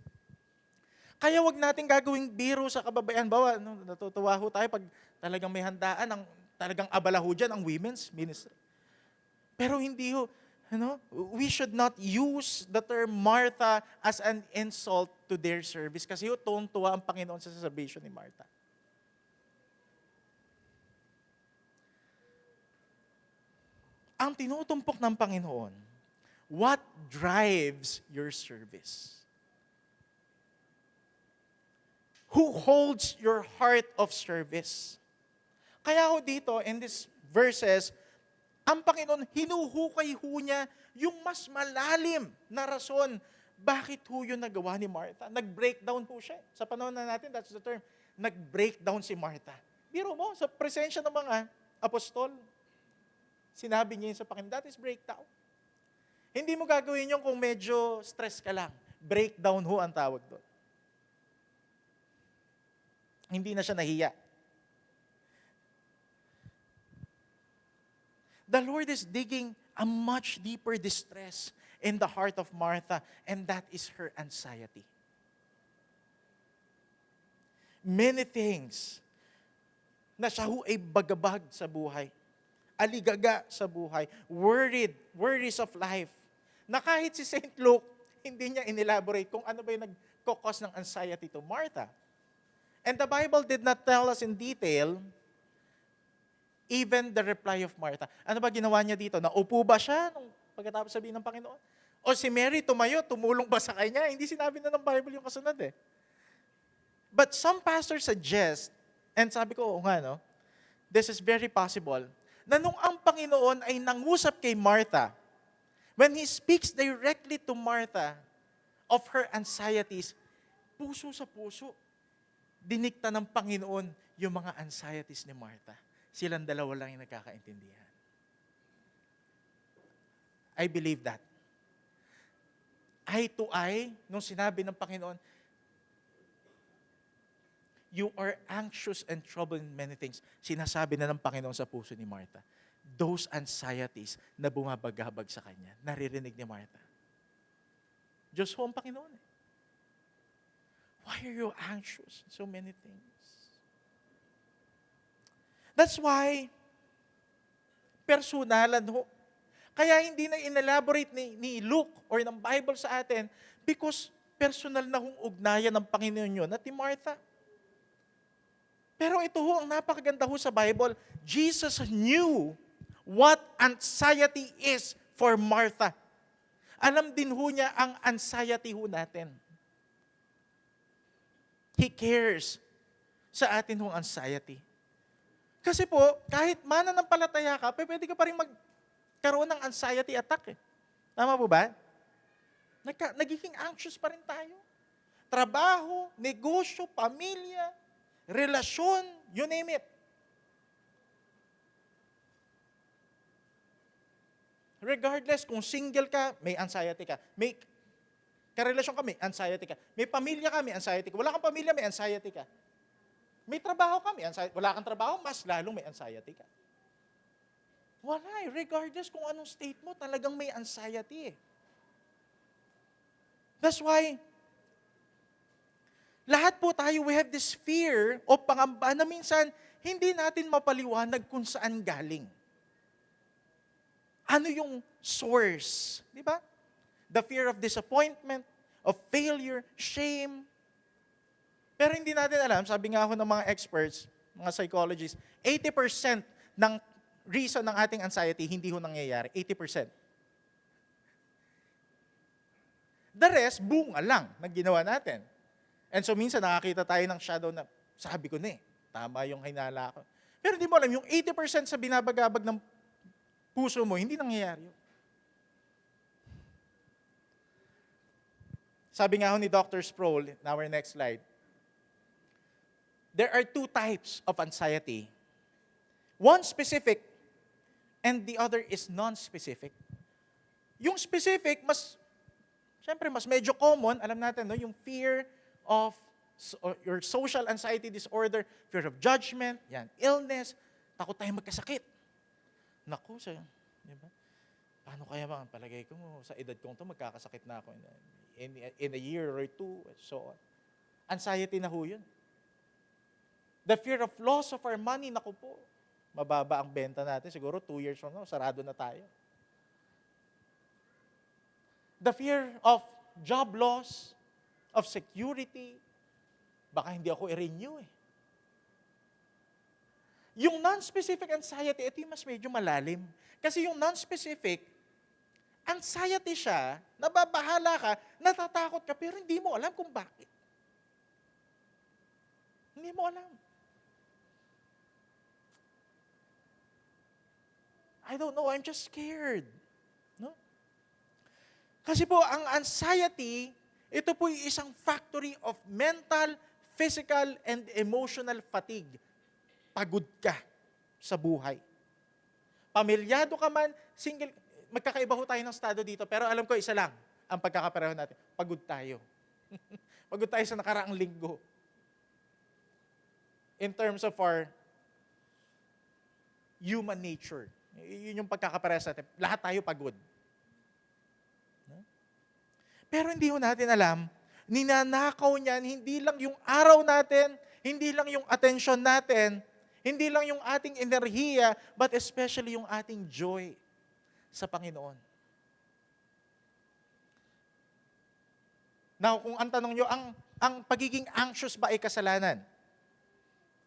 Kaya wag natin gagawing biro sa kababayan. Bawa, natutuwa ho tayo pag talagang may handaan, talagang abala ho dyan ang women's ministry. Pero hindi ho, we should not use the term Martha as an insult to their service. Kasi tuwang-tuwa ang Panginoon sa salvation ni Martha. Ang tinutumpok ng Panginoon, what drives your service? Who holds your heart of service? Kaya ho dito, in these verses, ang Panginoon, hinuhukay ho niya yung mas malalim na rason bakit ho yun nagawa ni Martha. Nag-breakdown ho siya. Sa panahon na natin, that's the term. Nag-breakdown si Martha. Biro mo, sa presensya ng mga apostol, sinabi niya yun sa Panginoon, that is breakdown. Hindi mo gagawin yun kung medyo stress ka lang. Breakdown ho ang tawag doon. Hindi na siya nahiya. The Lord is digging a much deeper distress in the heart of Martha, and that is her anxiety. Many things na siya ho ay bagabag sa buhay, aligaga sa buhay, worries of life, na kahit si St. Luke, hindi niya inelaborate kung ano ba yung nagkakos ng anxiety to Martha. And the Bible did not tell us in detail even the reply of Martha. Ano ba ginawa niya dito? Naupo ba siya nung pagkatapos sabihin ng Panginoon? O si Mary tumayo, tumulong ba sa kanya? Hindi sinabi na ng Bible yung kasunod eh. But some pastors suggest, and sabi ko, oo nga, no? This is very possible, na nung ang Panginoon ay nangusap kay Martha, when He speaks directly to Martha of her anxieties, puso sa puso, dinikta ng Panginoon yung mga anxieties ni Martha. Silang dalawa lang yung nagkakaintindihan. I believe that. Eye to eye, nung sinabi ng Panginoon, you are anxious and troubled in many things. Sinasabi na ng Panginoon sa puso ni Martha. Those anxieties na bumabagabag sa kanya, naririnig ni Martha. Diyos ho ang Panginoon eh. Why are you anxious in so many things? That's why, personalan ho. Kaya hindi na inelaborate ni Luke or ng Bible sa atin because personal na hong ugnayan ng Panginoon yun at ni Martha. Pero ito ho, ang napakaganda ho sa Bible, Jesus knew what anxiety is for Martha. Alam din ho niya ang anxiety ho natin. He cares sa atin hong anxiety. Kasi po, kahit mananampalataya ka, pwede ka pa rin magkaroon ng anxiety attack. Tama po ba? Nagiging anxious pa rin tayo. Trabaho, negosyo, pamilya, relasyon, you name it. Regardless kung single ka, may anxiety ka. May karelasyon ka, may anxiety ka. May pamilya ka, may anxiety ka. Wala kang pamilya, may anxiety ka. May trabaho ka, may anxiety. Wala kang trabaho, mas lalong may anxiety ka. Wala eh. Regardless kung anong state mo, talagang may anxiety eh. That's why, lahat po tayo, we have this fear o pangamba na minsan hindi natin mapaliwanag kung saan galing. Ano yung source? Di ba? The fear of disappointment, of failure, shame. Pero hindi natin alam, sabi nga ako ng mga experts, mga psychologists, 80% ng reason ng ating anxiety hindi ho nangyayari. 80%. The rest, bunga lang na ginawa natin. And so minsan nakakita tayo ng shadow na, sabi ko na eh, tama yung hinala ko. Pero hindi mo alam, yung 80% sa binabagabag ng puso mo, hindi nangyayari yun. Sabi nga ho ni Dr. Sproul, in our next slide, there are two types of anxiety. One specific, and the other is non-specific. Yung specific, syempre mas medyo common, alam natin, no? Yung fear of your social anxiety disorder, fear of judgment, yan, illness, takot tayo magkasakit. Naku, di ba? Paano kaya ba? Palagay ko mo, sa edad kong to, magkakasakit na ako in a year or two, so on. Anxiety na ho yun. The fear of loss of our money, naku po, mababa ang benta natin, siguro 2 years from now, sarado na tayo. The fear of job loss, of security, baka hindi ako i-renew eh. Yung non-specific anxiety, ito yung mas medyo malalim. Kasi yung non-specific, anxiety siya, nababahala ka, natatakot ka, pero hindi mo alam kung bakit. Hindi mo alam. I don't know, I'm just scared. No? Kasi po, ang anxiety, ito po yung isang factory of mental, physical, and emotional fatigue. Pagod ka sa buhay. Pamilyado ka man, single, magkakaiba ho tayo ng estado dito, pero alam ko isa lang ang pagkakapareho natin. Pagod tayo. Pagod tayo sa nakaraang linggo. In terms of our human nature. Yun yung pagkakapareho natin. Lahat tayo pagod. Pero hindi ho natin alam, ninanakaw niyan, hindi lang yung araw natin, hindi lang yung atensyon natin, hindi lang yung ating enerhiya, but especially yung ating joy sa Panginoon. Now, kung ang tanong nyo, ang pagiging anxious ba ay kasalanan?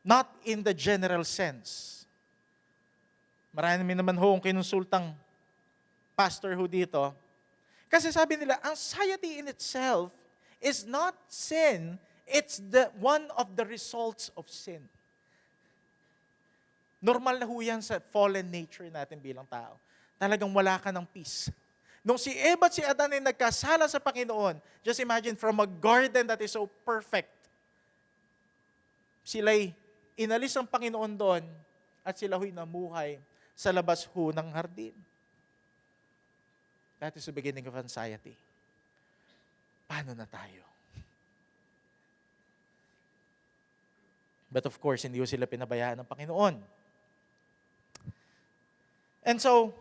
Not in the general sense. Marami naman ho ang kinonsultang pastor ho dito. Kasi sabi nila, anxiety in itself is not sin, it's one of the results of sin. Normal na ho yan sa fallen nature natin bilang tao. Talagang wala ka ng peace. Nung si Eva at si Adan ay nagkasala sa Panginoon, just imagine from a garden that is so perfect, sila'y inalis ang Panginoon doon at sila ho'y namuhay sa labas ho ng hardin. That is the beginning of anxiety. Paano na tayo? But of course, hindi ho sila pinabayaan ng Panginoon. And so,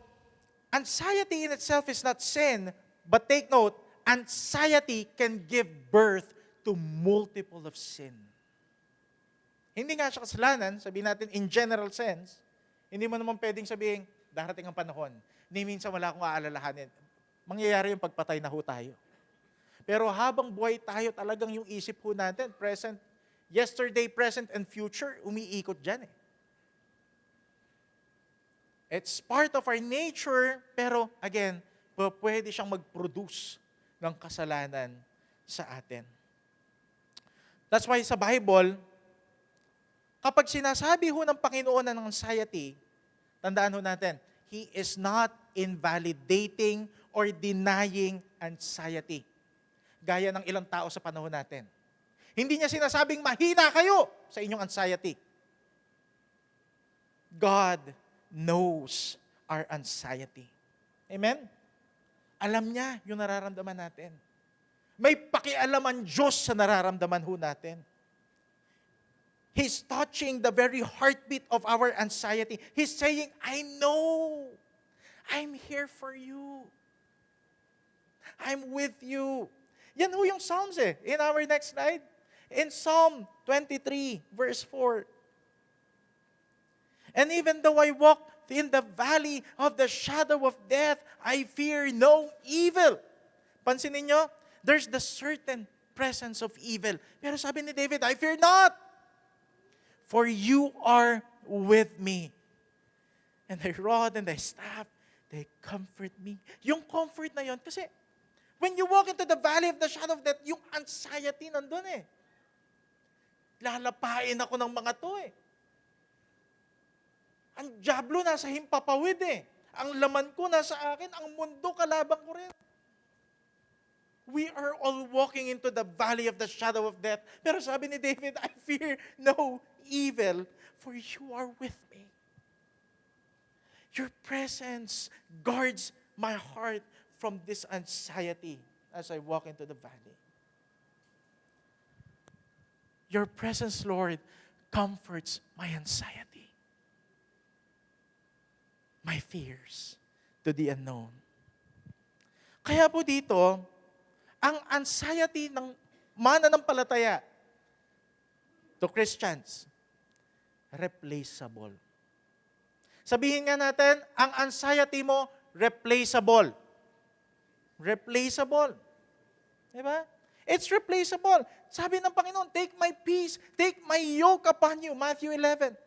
anxiety in itself is not sin, but take note, anxiety can give birth to multiple of sin. Hindi nga siya kasalanan, sabihin natin in general sense, hindi mo naman pwedeng sabihin, darating ang panahon, hindi minsan wala akong aalalahanin. Mangyayari yung pagpatay na ho tayo. Pero habang buhay tayo, talagang yung isip ho natin, present, yesterday, present, and future, umiikot dyan eh. It's part of our nature, pero again, pwede siyang mag-produce ng kasalanan sa atin. That's why sa Bible, kapag sinasabi ho ng Panginoon ng anxiety, tandaan ho natin, He is not invalidating or denying anxiety. Gaya ng ilang tao sa panahon natin. Hindi niya sinasabing mahina kayo sa inyong anxiety. God knows our anxiety. Amen? Alam niya yung nararamdaman natin. May pakialaman Diyos sa nararamdaman ho natin. He's touching the very heartbeat of our anxiety. He's saying, I know. I'm here for you. I'm with you. Yan ho yung Psalms In our next slide. In Psalm 23, verse 4. And even though I walk in the valley of the shadow of death, I fear no evil. Pansinin nyo, there's the certain presence of evil. Pero sabi ni David, I fear not, for you are with me. And thy rod and thy staff, they comfort me. Yung comfort na yon, kasi when you walk into the valley of the shadow of death, yung anxiety nandun Lalapain ako ng mga to Ang diablo nasa himpapawid Ang laman ko nasa akin, ang mundo kalabang ko rin. We are all walking into the valley of the shadow of death. Pero sabi ni David, I fear no evil, for you are with me. Your presence guards my heart from this anxiety as I walk into the valley. Your presence, Lord, comforts my anxiety, my fears to the unknown. Kaya po dito, ang anxiety ng mananampalataya to Christians, replaceable. Sabihin nga natin, ang anxiety mo, replaceable. Replaceable. Diba? It's replaceable. Sabi ng Panginoon, take my peace, take my yoke upon you. Matthew 11.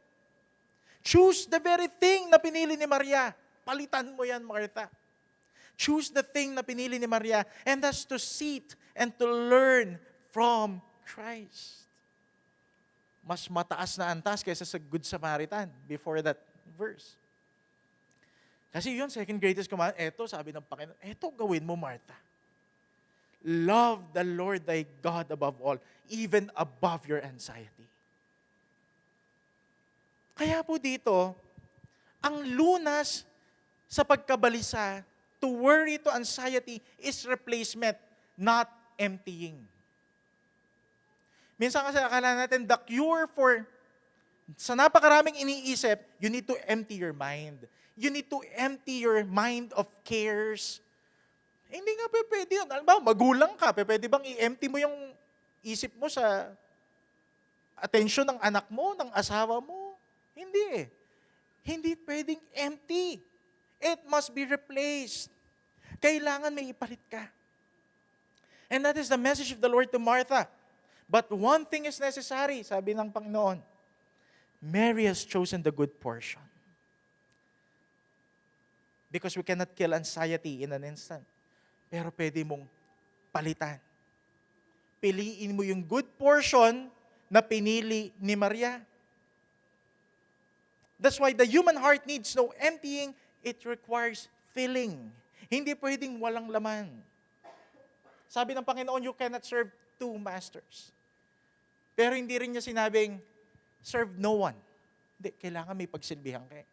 Choose the very thing na pinili ni Maria. Palitan mo yan, Martha. Choose the thing na pinili ni Maria, and that's to sit and to learn from Christ. Mas mataas na antas kaysa sa Good Samaritan before that verse. Kasi yun, second greatest command, eto, sabi ng Panginoon, eto gawin mo, Martha. Love the Lord thy God above all, even above your anxiety. Kaya po dito, ang lunas sa pagkabalisa, to worry, to anxiety, is replacement, not emptying. Minsan kasi akala natin, the cure for, sa napakaraming iniisip, you need to empty your mind. You need to empty your mind of cares. Hindi nga pwede yun. Alam ba, magulang ka, pwede bang i-empty mo yung isip mo sa attention ng anak mo, ng asawa mo? Hindi Hindi pwedeng empty. It must be replaced. Kailangan may ipalit ka. And that is the message of the Lord to Martha. But one thing is necessary, sabi ng Panginoon. Mary has chosen the good portion. Because we cannot kill anxiety in an instant. Pero pwede mong palitan. Piliin mo yung good portion na pinili ni Maria. That's why the human heart needs no emptying. It requires filling. Hindi pwedeng walang laman. Sabi ng Panginoon, you cannot serve two masters. Pero hindi rin niya sinabing, serve no one. Hindi, kailangan may pagsilbihan ka.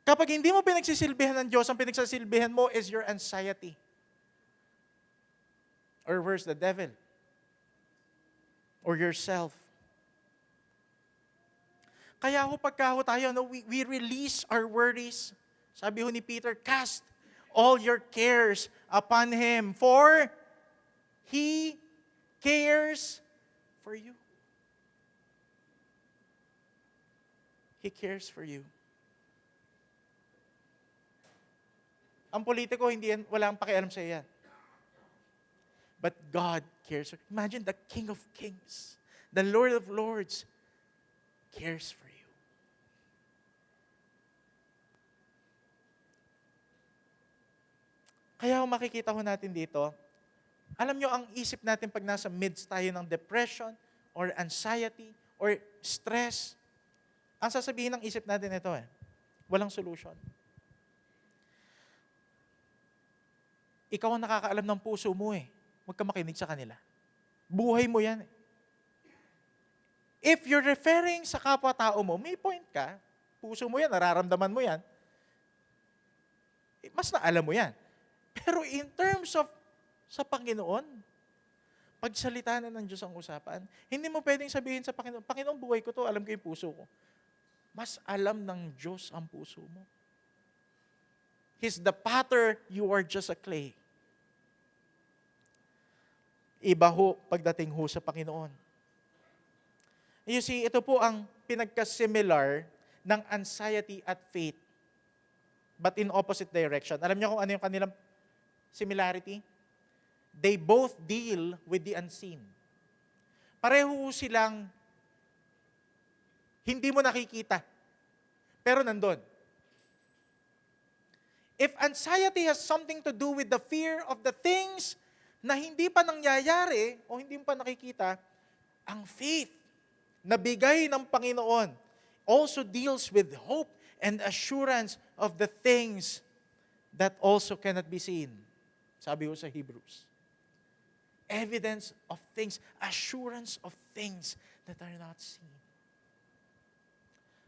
Kapag hindi mo pinagsisilbihan ng Diyos, ang pinagsasilbihan mo is your anxiety. Or worse, the devil. Or yourself. Kaya ho pagka ho tayo, we release our worries. Sabi ho ni Peter, cast all your cares upon Him, for He cares for you. He cares for you. Ang politiko, walang pakialam sa iyan. But God cares for you. Imagine the King of Kings, the Lord of Lords, cares for you. Kaya makikita ho natin dito, Alam nyo, ang isip natin pag nasa midst tayo ng depression or anxiety or stress, ang sasabihin ng isip natin ito walang solution. Ikaw ang nakakaalam ng puso mo Huwag ka makinig sa kanila. Buhay mo yan If you're referring sa kapwa-tao mo, may point ka. Puso mo yan, nararamdaman mo yan. Mas naalam mo yan. Pero in terms of sa Panginoon, pagsalita na ng Diyos ang usapan, hindi mo pwedeng sabihin sa Panginoon, Panginoon, buhay ko to, alam ko yung puso ko. Mas alam ng Diyos ang puso mo. He's the potter, you are just a clay. Iba ho pagdating ho sa Panginoon. You see, ito po ang pinagka-similar ng anxiety at faith, but in opposite direction. Alam niyo kung ano yung kanilang similarity? They both deal with the unseen. Pareho silang hindi mo nakikita, pero nandun. If anxiety has something to do with the fear of the things na hindi pa nangyayari o hindi mo pa nakikita, ang faith na bigay ng Panginoon also deals with hope and assurance of the things that also cannot be seen. Sabi ko sa Hebrews. Evidence of things, assurance of things that are not seen.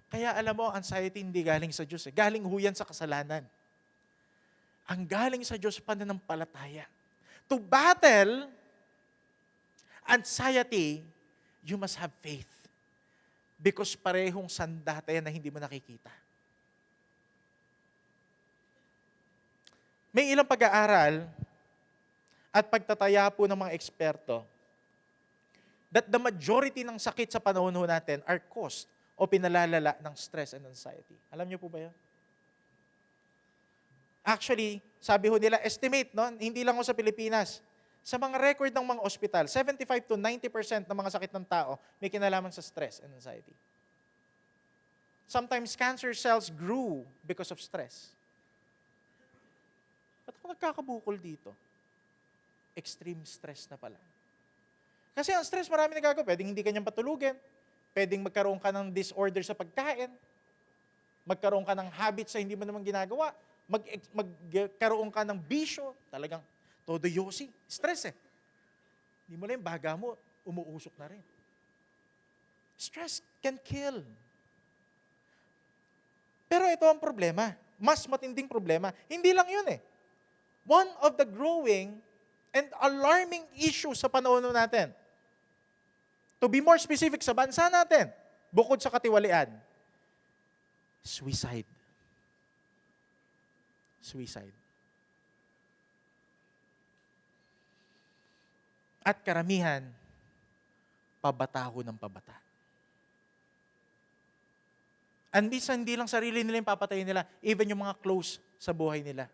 Kaya alam mo, anxiety hindi galing sa Diyos. Galing ho yan sa kasalanan. Ang galing sa Diyos, pananampalataya. To battle anxiety, you must have faith. Because parehong sandata yan na hindi mo nakikita. May ilang pag-aaral at pagtataya po ng mga eksperto that the majority ng sakit sa panahon ho natin are caused o pinalalala ng stress and anxiety. Alam niyo po ba yan? Actually, sabi ho nila, estimate, no? Hindi lang ho sa Pilipinas. Sa mga record ng mga ospital, 75 to 90% ng mga sakit ng tao may kinalaman sa stress and anxiety. Sometimes cancer cells grew because of stress. Ba't ako nagkakabukol dito? Extreme stress na pala. Kasi ang stress marami nagagawa. Pwedeng hindi kanyang patulugin. Pwedeng magkaroon ka ng disorder sa pagkain. Magkaroon ka ng habits sa hindi mo naman ginagawa. Magkaroon ka ng bisyo. Talagang todo yosi. Stress Hindi mo lang yung baga mo, umuusok na rin. Stress can kill. Pero ito ang problema. Mas matinding problema. Hindi lang yun One of the growing and alarming issues sa panahon natin. To be more specific sa bansa natin, bukod sa katiwalian, suicide. Suicide. At karamihan, pabataho ng pabata. And minsan, hindi lang sarili nila yung papatayin nila, even yung mga close sa buhay nila,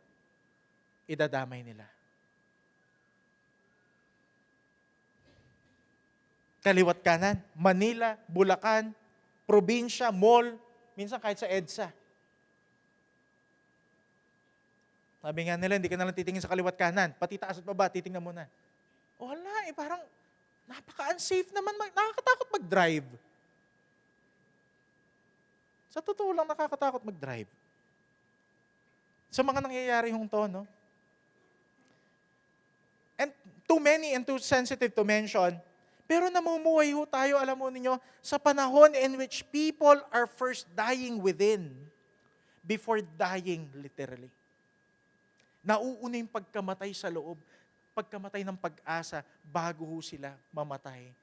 idadamay nila. Kaliwat kanan, Manila, Bulacan, probinsya, mall, minsan kahit sa EDSA. Sabi nga nila, hindi ka nalang titingin sa kaliwat kanan, pati taas at baba, titingnan mo na. Wala parang napaka-unsafe naman, nakakatakot mag-drive. Sa totoo lang, nakakatakot mag-drive. Sa mga nangyayari hong to, no? And too many and too sensitive to mention, pero namumuhay ho tayo, alam mo ninyo, sa panahon in which people are first dying within before dying literally. Nauuna yung pagkamatay sa loob, pagkamatay ng pag-asa bago ho sila mamatay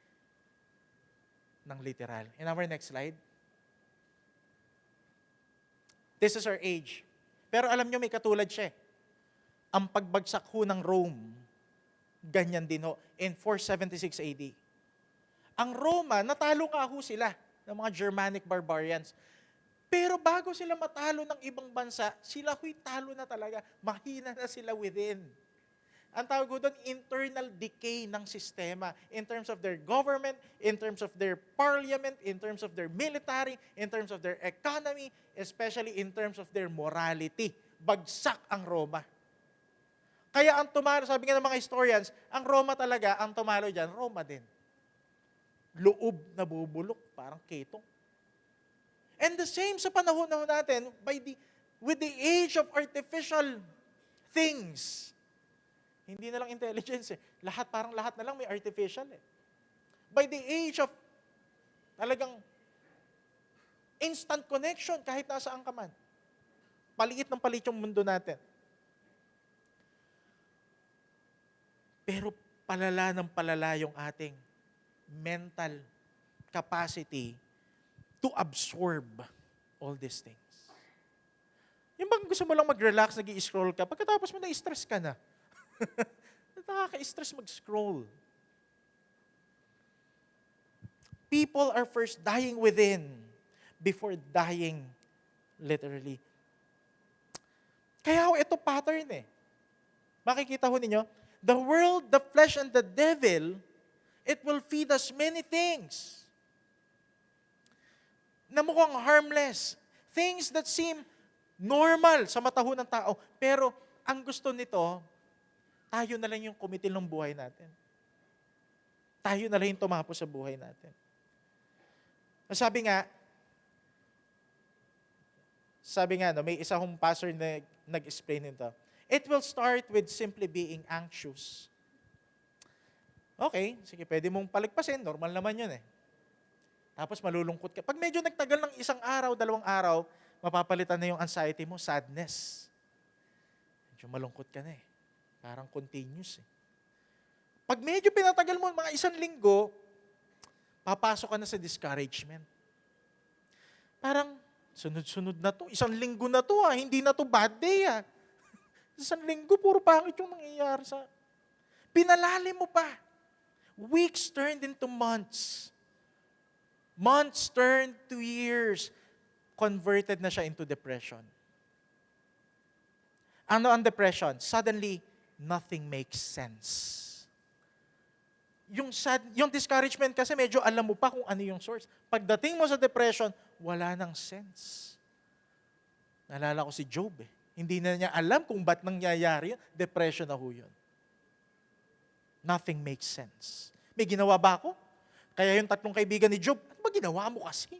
ng literal. In our next slide. This is our age. Pero alam nyo, may katulad siya. Ang pagbagsak ho ng Rome, ganyan din ho, in 476 AD. Ang Roma, natalo nga ho sila ng mga Germanic barbarians. Pero bago sila matalo ng ibang bansa, sila ho'y talo na talaga. Mahina na sila within. Ang tawag ko doon, internal decay ng sistema in terms of their government, in terms of their parliament, in terms of their military, in terms of their economy, especially in terms of their morality. Bagsak ang Roma. Kaya ang tumalo, sabi nga ng mga historians, ang Roma talaga, ang tumalo dyan, Roma din. Loob na bubulok, parang ketong. And the same sa panahon na natin, with the age of artificial things, hindi na lang intelligence eh. Parang lahat na lang may artificial eh. By the age of talagang instant connection kahit nasaan ka man. Paliit ng palit yung mundo natin. Pero palala ng palala yung ating mental capacity to absorb all these things. Yung bang gusto mo lang mag-relax, nag-i-scroll ka, pagkatapos mo na-stress ka na. Nakaka-stress mag-scroll. People are first dying within before dying literally. Kaya ito pattern eh. Makikita ho ninyo, the world, the flesh, and the devil, it will feed us many things na mukhang harmless. Things that seem normal sa mata ho ng tao. Pero ang gusto nito, tayo na lang yung kumitil ng buhay natin. Tayo na lang yung tumapo sa buhay natin. Sabi nga, no, may isa kong pastor na nag-explain nito. It will start with simply being anxious. Okay, sige, pwede mong palagpasin. Normal naman yun eh. Tapos malulungkot ka. Pag medyo nagtagal ng 1 araw, 2 araw, mapapalitan na yung anxiety mo, sadness. Medyo malungkot ka na eh. Parang continuous eh. Pag medyo pinatagal mo, mga 1 linggo, papasok ka na sa discouragement. Parang, sunod-sunod na to. 1 linggo na to hindi na to bad day 1 linggo, puro pangit yung nangyayari sa... Pinalalim mo pa. Weeks turned into months. Months turned to years. Converted na siya into depression. Ano ang depression? Suddenly, nothing makes sense. Yung discouragement kasi medyo alam mo pa kung ano yung source. Pagdating mo sa depression, wala nang sense. Naalala ko si Job eh. Hindi na niya alam kung ba't nangyayari yun. Depression na ho yun. Nothing makes sense. May ginawa ba ako? Kaya yung 3 kaibigan ni Job, ano ba ginawa mo kasi?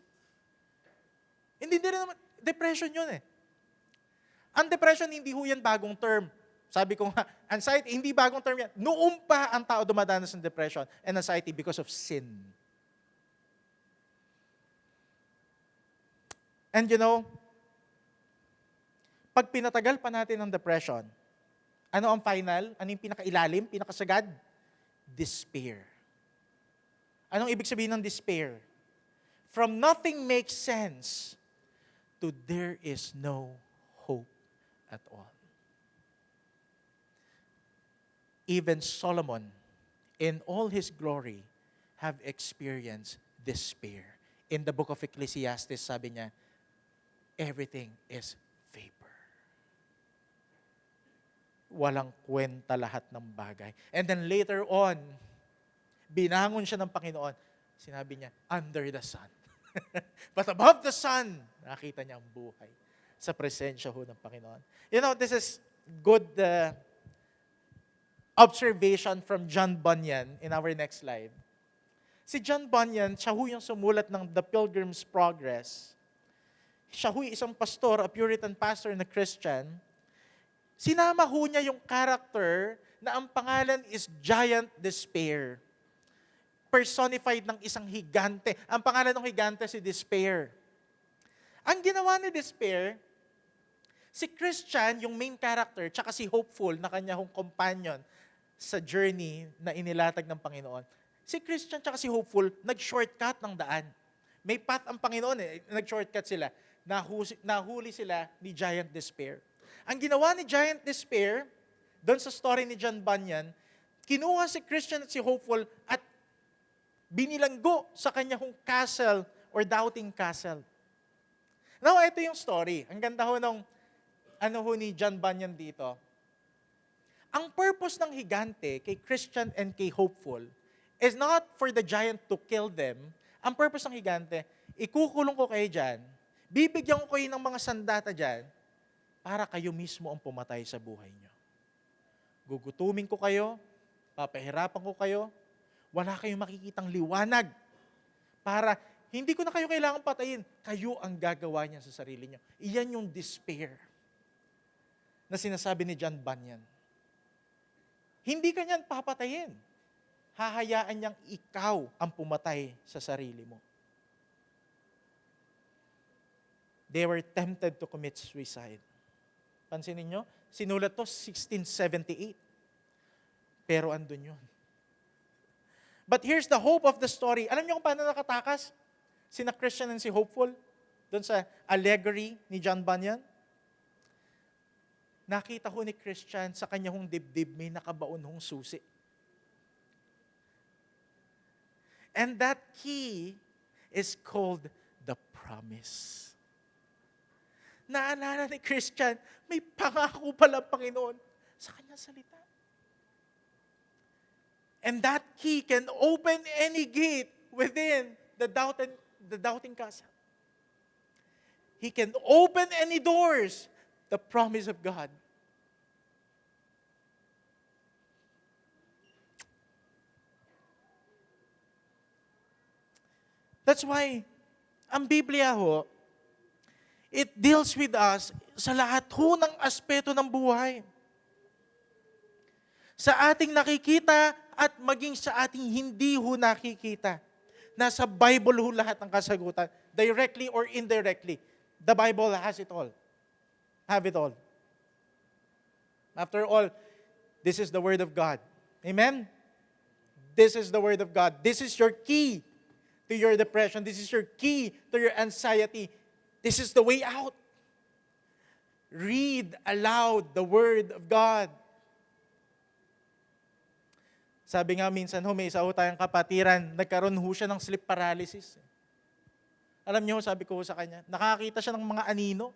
Hindi rin naman, depression yun eh. Ang depression, hindi ho yan bagong term. Sabi ko nga, anxiety, hindi bagong term yan. Noong pa ang tao dumadanas ng depression and anxiety because of sin. And you know, pag pinatagal pa natin ng depression, ano ang final? Ano yung pinakailalim, pinakasagad? Despair. Anong ibig sabihin ng despair? From nothing makes sense to there is no hope at all. Even Solomon, in all his glory, have experienced despair. In the book of Ecclesiastes, sabi niya, everything is vapor. Walang kwenta lahat ng bagay. And then later on, binangon siya ng Panginoon. Sinabi niya, under the sun. But above the sun, nakita niya ang buhay sa presensya ho ng Panginoon. You know, this is good observation from John Bunyan in our next slide. Si John Bunyan, siya ho yung sumulat ng The Pilgrim's Progress. Siya ho isang pastor, a Puritan pastor na Christian. Sinama ho niya yung character na ang pangalan is Giant Despair. Personified ng isang higante. Ang pangalan ng higante si Despair. Ang ginawa ni Despair, si Christian, yung main character, tsaka si Hopeful na kanya hong companion sa journey na inilatag ng Panginoon. Si Christian tsaka si Hopeful, nag-shortcut ng daan. May path ang Panginoon eh, nag-shortcut sila. Nahuli sila ni Giant Despair. Ang ginawa ni Giant Despair, doon sa story ni John Bunyan, kinuha si Christian at si Hopeful at binilanggo sa kanyang castle or doubting castle. Now, ito yung story. Ang ganda ho ng ni John Bunyan dito. Ang purpose ng higante kay Christian and kay Hopeful is not for the giant to kill them. Ang purpose ng higante, ikukulong ko kayo dyan, bibigyan ko kayo ng mga sandata dyan, para kayo mismo ang pumatay sa buhay nyo. gugutumin ko kayo, papahirapan ko kayo, wala kayong makikitang liwanag para hindi ko na kayo kailangan patayin. Kayo ang gagawa niya sa sarili niyo. Iyan yung despair na sinasabi ni John Bunyan. Hindi ka niyan papatayin. Hahayaan niyang ikaw ang pumatay sa sarili mo. They were tempted to commit suicide. Pansinin niyo, sinulat to 1678. Pero andun yun. But here's the hope of the story. Alam niyo kung paano nakatakas? Sina Christian and si Hopeful, doon sa allegory ni John Bunyan. Nakita ho ni Christian sa kanyang dibdib may nakabaon hong susi. And that key is called the promise. Naalala ni Christian, may pangako pala ang Panginoon sa kanyang salita. And that key can open any gate within the doubting casa. He can open any doors, the promise of God. That's why, ang Biblia ho, it deals with us sa lahat ho ng aspeto ng buhay. Sa ating nakikita at maging sa ating hindi ho nakikita. Nasa Bible ho lahat ng kasagutan. Directly or indirectly. The Bible has it all. Have it all. After all, this is the Word of God. Amen? This is the Word of God. This is your key to your depression. This is your key to your anxiety. This is the way out. Read aloud the Word of God. Sabi nga minsan ho, may isa ho tayong kapatiran, nagkaroon ho siya ng sleep paralysis. Alam niyo, sabi ko ho sa kanya, nakakita siya ng mga anino.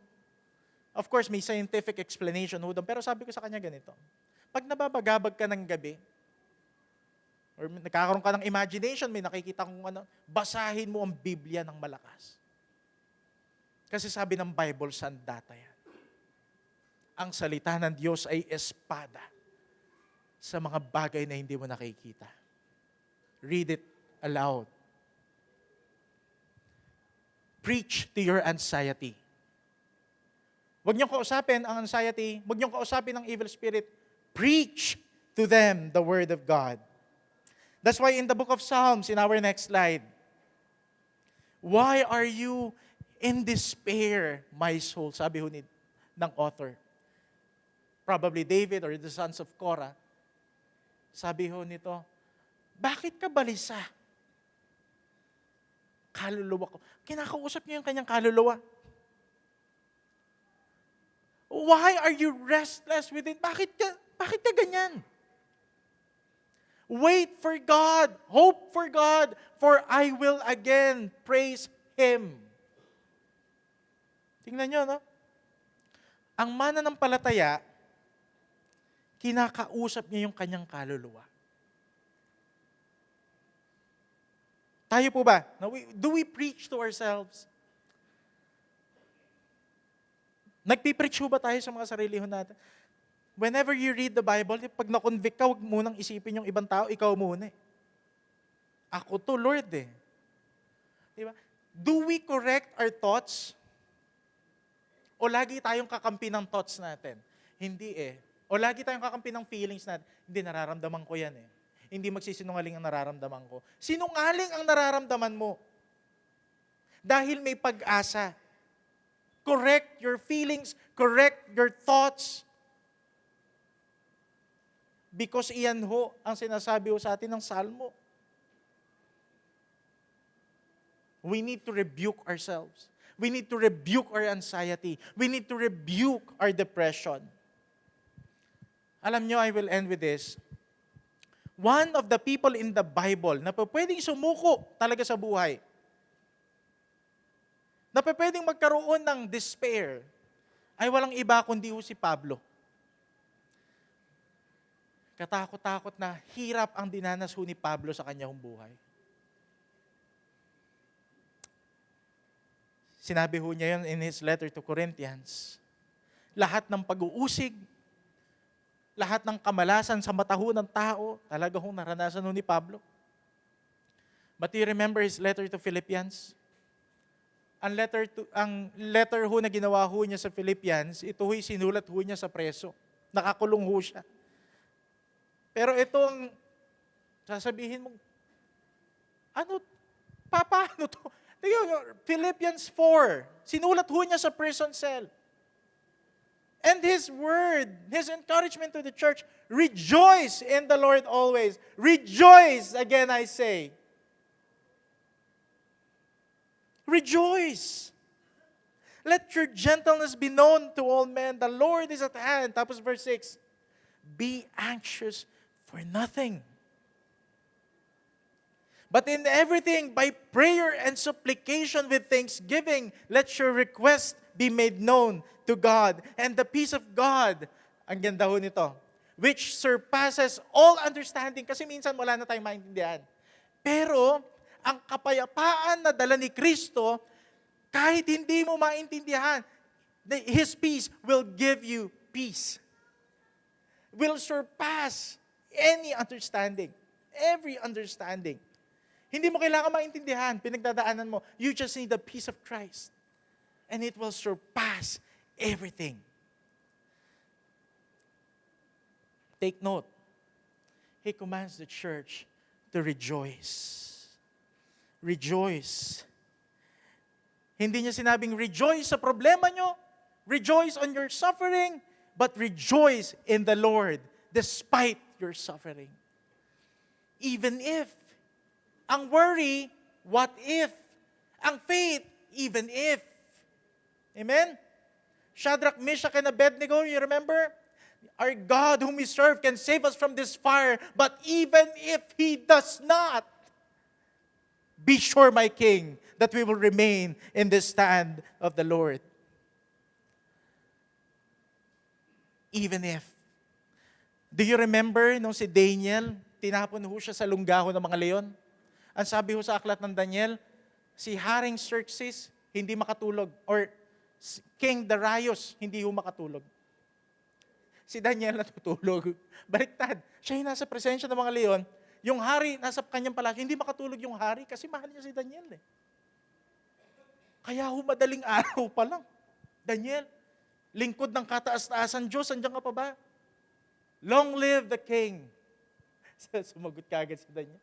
Of course, may scientific explanation ho doon, pero sabi ko sa kanya ganito, pag nababagabag ka ng gabi, or nagkakaroon ka ng imagination, may nakikita kong ano, basahin mo ang Biblia ng malakas. Kasi sabi ng Bible, sandata yan. Ang salita ng Diyos ay espada sa mga bagay na hindi mo nakikita. Read it aloud. Preach to your anxiety. Huwag niyong kausapin ang anxiety. Huwag niyong kausapin ang evil spirit. Preach to them the Word of God. That's why in the book of Psalms, in our next slide, why are you in despair, my soul? Sabi ho ng author. Probably David or the sons of Korah. Sabi ho nito, bakit ka balisa? Kaluluwa ko. Kinakausap niya yung kanyang kaluluwa. Why are you restless within? Bakit ka ganyan? Wait for God. Hope for God. For I will again praise Him. Tingnan nyo, no? Ang mananampalataya, kinakausap niya yung kanyang kaluluwa. Tayo po ba? Do we preach to ourselves? Nagpipreach ba tayo sa mga sarili natin? Whenever you read the Bible, pag na-convict ka, huwag munang isipin yung ibang tao, ikaw muna eh. Ako to, Lord eh. Diba? Do we correct our thoughts? O lagi tayong kakampi ng thoughts natin? Hindi eh. O lagi tayong kakampi ng feelings natin? Hindi, nararamdaman ko yan eh. Hindi magsisinungaling ang nararamdaman ko. Sinungaling ang nararamdaman mo. Dahil may pag-asa. Correct your feelings, correct your thoughts. Because iyan ho ang sinasabi ho sa atin ng Salmo. We need to rebuke ourselves. We need to rebuke our anxiety. We need to rebuke our depression. Alam nyo, I will end with this. One of the people in the Bible na pwedeng sumuko talaga sa buhay, na pwedeng magkaroon ng despair, ay walang iba kundi ho si Pablo. Katakot-takot na hirap ang dinanas ho ni Pablo sa kanyang buhay. Sinabi ho niya yun in his letter to Corinthians. Lahat ng pag-uusig, lahat ng kamalasan sa mata ho ng tao, talaga hong naranasan ho ni Pablo. But do you remember his letter to Philippians? Ang letter ho na ginawa ho niya sa Philippians, ito ho'y sinulat ho niya sa preso. Nakakulong ho siya. Pero itong sasabihin mo, paano to? Tingnan nyo, Philippians 4, sinulat ho niya sa prison cell. And his word, his encouragement to the church, rejoice in the Lord always. Rejoice, again I say. Rejoice. Let your gentleness be known to all men. The Lord is at hand. Tapos verse 6, be anxious for nothing. But in everything, by prayer and supplication with thanksgiving, let your request be made known to God. And the peace of God, ang ganda ho nito, which surpasses all understanding. Kasi minsan wala na tayong maintindihan. Pero, ang kapayapaan na dala ni Kristo, kahit hindi mo maintindihan, His peace will give you peace. Will surpass any understanding. Every understanding. Hindi mo kailangan maintindihan, pinagdadaanan mo. You just need the peace of Christ. And it will surpass everything. Take note. He commands the church to rejoice. Rejoice. Hindi niya sinabing rejoice sa problema nyo, rejoice on your suffering, but rejoice in the Lord despite your suffering. Even if. Ang worry, what if? Ang faith, even if. Amen? Shadrach, Meshach, and Abednego, you remember? Our God whom we serve can save us from this fire, but even if He does not, be sure, my King, that we will remain in the stand of the Lord. Even if. Do you remember nung si Daniel, tinapon ho siya sa lunggaho ng mga leon? Ang sabi ho sa aklat ng Daniel, si Haring Xerxes hindi makatulog, or King Darius hindi ho makatulog. Si Daniel natutulog. Baliktad. Siya yung nasa presensya ng mga leon, yung hari nasa kanyang palasyo, hindi makatulog yung hari kasi mahal niya si Daniel eh. Kaya ho madaling araw pa lang. Daniel, lingkod ng kataas-taasan Diyos, andiyan ka pa ba? Long live the king. Sumagot kagad si Daniel.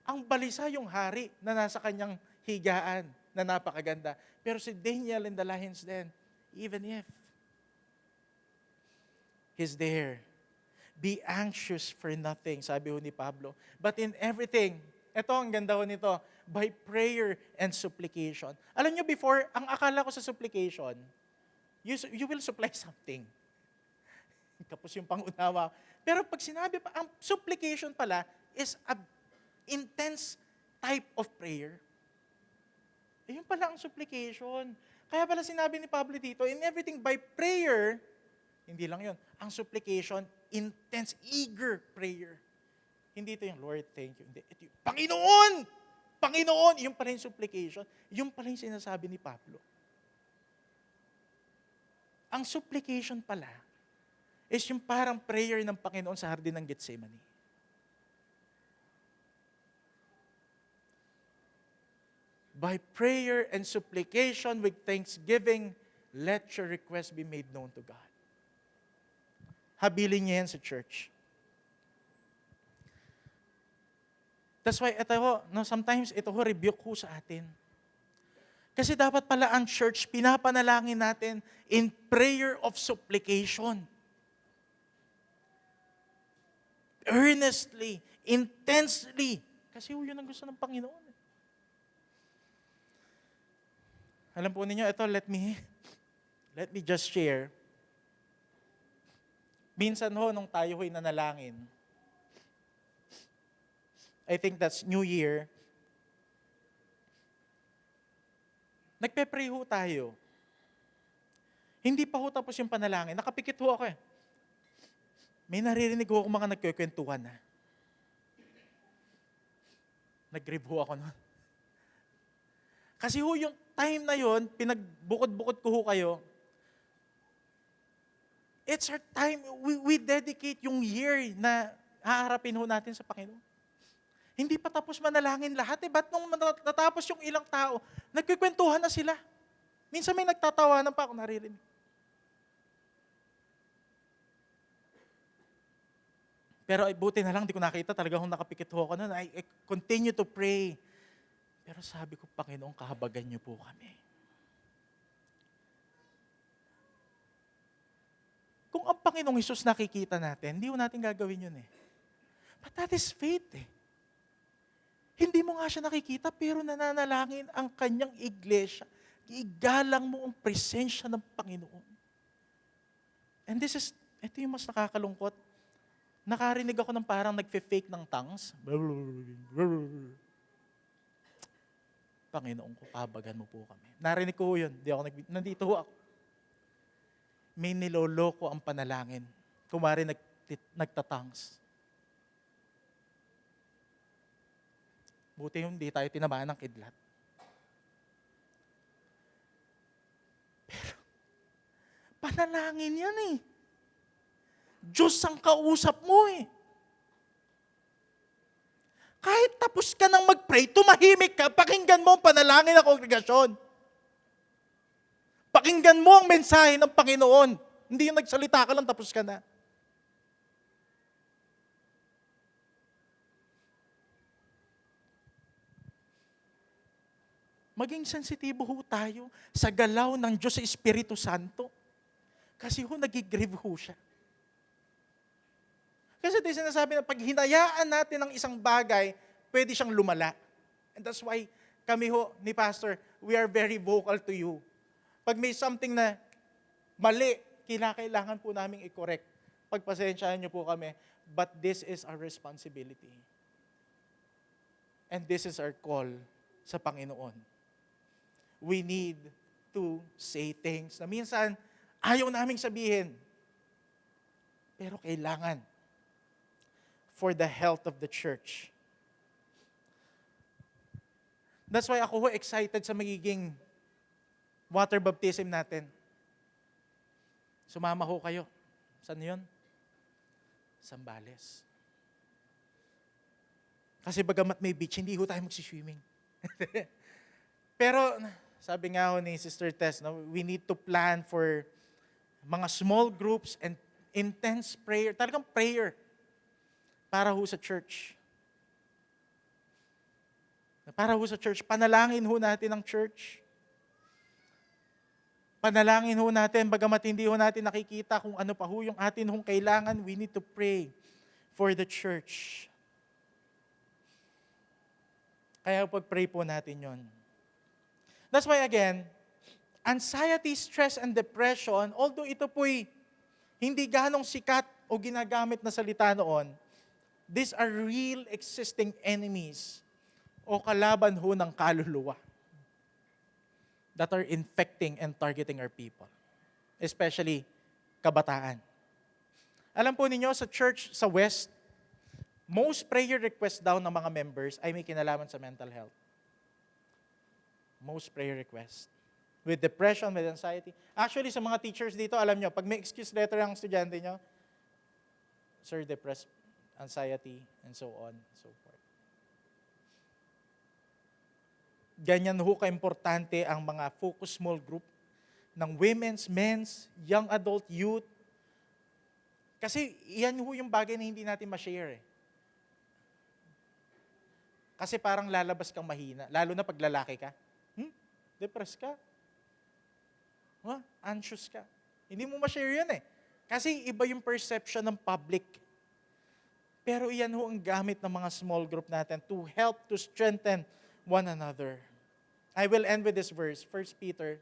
Ang balisa yung hari na nasa kanyang higaan na napakaganda. Pero si Daniel in the lion's den, even if he's there, be anxious for nothing, sabi ho ni Pablo. But in everything, ito ang ganda ho nito, by prayer and supplication. Alam nyo before, ang akala ko sa supplication, you will supply something. Tapos yung pangunawa. Pero pag sinabi pa, ang supplication pala is a intense type of prayer. Ayun pala ang supplication. Kaya pala sinabi ni Pablo dito, in everything by prayer, hindi lang yun. Ang supplication, intense, eager prayer. Hindi ito yung, Lord, thank you. Hindi, ito yung, Panginoon! Panginoon! Yung pala yung supplication. Yung pala yung sinasabi ni Pablo. Ang supplication pala is yung parang prayer ng Panginoon sa hardin ng Gethsemane. By prayer and supplication with thanksgiving, let your request be made known to God. Habilin niya yan sa church. That's why ito ho, sometimes ito ho, rebuke ho sa atin. Kasi dapat pala ang church, pinapanalangin natin in prayer of supplication. Earnestly, intensely. Kasi yun ang gusto ng Panginoon. Alam po ninyo, ito, let me just share. Minsan ho, nung tayo ho'y nanalangin, I think that's New Year, nagpe-pray ho tayo. Hindi pa ho tapos yung panalangin. Nakapikit ho ako eh. May naririnig ho akong mga nagkikwentuhan na. Nag-grieve ho ako noon. Kasi ho yung time na yon, pinagbukod-bukod ko ho kayo, It's our time. We dedicate yung year na haharapin ho natin sa Panginoon. Hindi pa tapos manalangin lahat. Ba't nung natapos yung ilang tao, nagkikwentuhan na sila? Minsan may nagtatawanan pa ako naririnig. Pero buti na lang, di ko nakita. Talaga akong nakapikit ho ako nun. I continue to pray. Pero sabi ko, Panginoon, kahabagan niyo po kami. Kung ang Panginoong Hesus nakikita natin, hindi mo natin gagawin yun eh. But that is faith eh. Hindi mo nga siya nakikita, pero nananalangin ang kanyang iglesia. Igalang mo ang presensya ng Panginoon. And ito yung mas nakakalungkot. Nakarinig ako ng parang nagfe-fake ng tongues. Panginoon ko, pabagan mo po kami. Narinig ko yun. Nandito ako. May niloloko ang panalangin. Kumari nagtatangs. Buti yung di tayo tinamaan ng kidlat. Pero, panalangin yan eh. Diyos ang kausap mo eh. Kahit tapos ka nang mag-pray, tumahimik ka, pakinggan mo ang panalangin ng kongregasyon. Pakinggan mo ang mensahe ng Panginoon. Hindi yung nagsalita ka lang, tapos ka na. Maging sensitibo ho tayo sa galaw ng Diyos sa Espiritu Santo. Kasi ho, nagigrieve ho siya. Kasi ito yung sinasabi na pag hinayaan natin ng isang bagay, pwede siyang lumala. And that's why kami ho, ni Pastor, we are very vocal to you. Pag may something na mali, kinakailangan po namin i-correct. Pagpasensyahan niyo po kami, but this is our responsibility. And this is our call sa Panginoon. We need to say things na minsan ayaw naming sabihin. Pero kailangan for the health of the church. That's why ako excited sa magiging water baptism natin. Sumama ho kayo. Saan yun? Zambales. Kasi bagamat may beach, hindi ho tayo magsiswimming. Pero sabi nga ho ni Sister Tess, no, we need to plan for mga small groups and intense prayer. Talagang prayer para ho sa church. Para ho sa church. Panalangin ho natin ang church. Panalangin ho natin, bagamat hindi ho natin nakikita kung ano pa ho yung atin hong kailangan, we need to pray for the church. Kaya pag-pray po natin yon. That's why again, anxiety, stress, and depression, although ito po'y hindi ganong sikat o ginagamit na salita noon, these are real existing enemies o kalaban ho ng kaluluwa that are infecting and targeting our people, especially kabataan. Alam po ninyo, sa church sa West, most prayer requests daw ng mga members ay may kinalaman sa mental health. Most prayer requests. With depression, with anxiety. Actually, sa mga teachers dito, alam nyo, pag may excuse letter ang estudyante nyo, sir, depressed, anxiety, and so on, and so forth. Ganyan ho ka-importante ang mga focus small group ng women's, men's, young adult, youth. Kasi yan ho yung bagay na hindi natin ma-share eh. Kasi parang lalabas kang mahina, lalo na pag lalaki ka. Depressed ka. Anxious ka. Hindi mo ma-share yun eh. Kasi iba yung perception ng public. Pero iyan ho ang gamit ng mga small group natin to help to strengthen one another. I will end with this verse, 1 Peter.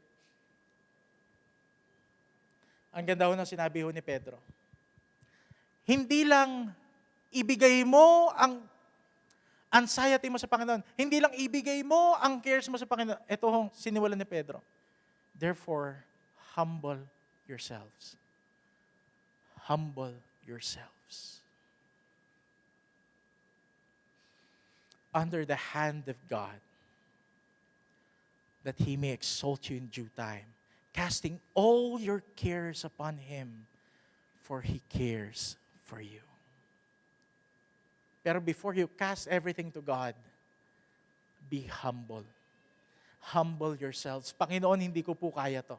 Ang ganda ho ng sinabi ho ni Pedro. Hindi lang ibigay mo ang anxiety mo sa Panginoon. Hindi lang ibigay mo ang cares mo sa Panginoon. Ito hong siniwalan ni Pedro. Therefore, humble yourselves. Humble yourselves. Under the hand of God, that He may exalt you in due time, casting all your cares upon Him, for He cares for you. Pero before you cast everything to God, be humble. Humble yourselves. Panginoon, hindi ko po kaya to.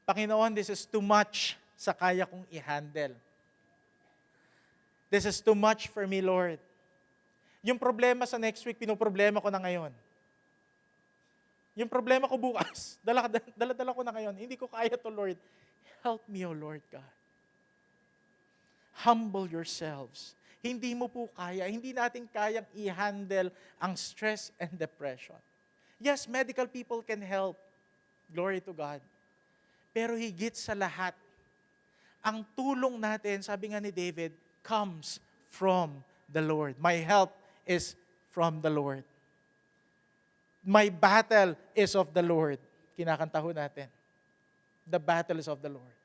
Panginoon, this is too much sa kaya kong i-handle. This is too much for me, Lord. Yung problema sa next week, pinoproblema ko na ngayon. Yung problema ko bukas, dala ko na ngayon. Hindi ko kaya to, Lord. Help me, O Lord God. Humble yourselves. Hindi mo po kaya, hindi natin kayang i-handle ang stress and depression. Yes, medical people can help. Glory to God. Pero higit sa lahat, ang tulong natin, sabi nga ni David, comes from the Lord. My help is from the Lord. My battle is of the Lord. Kinakanta ho natin. The battle is of the Lord.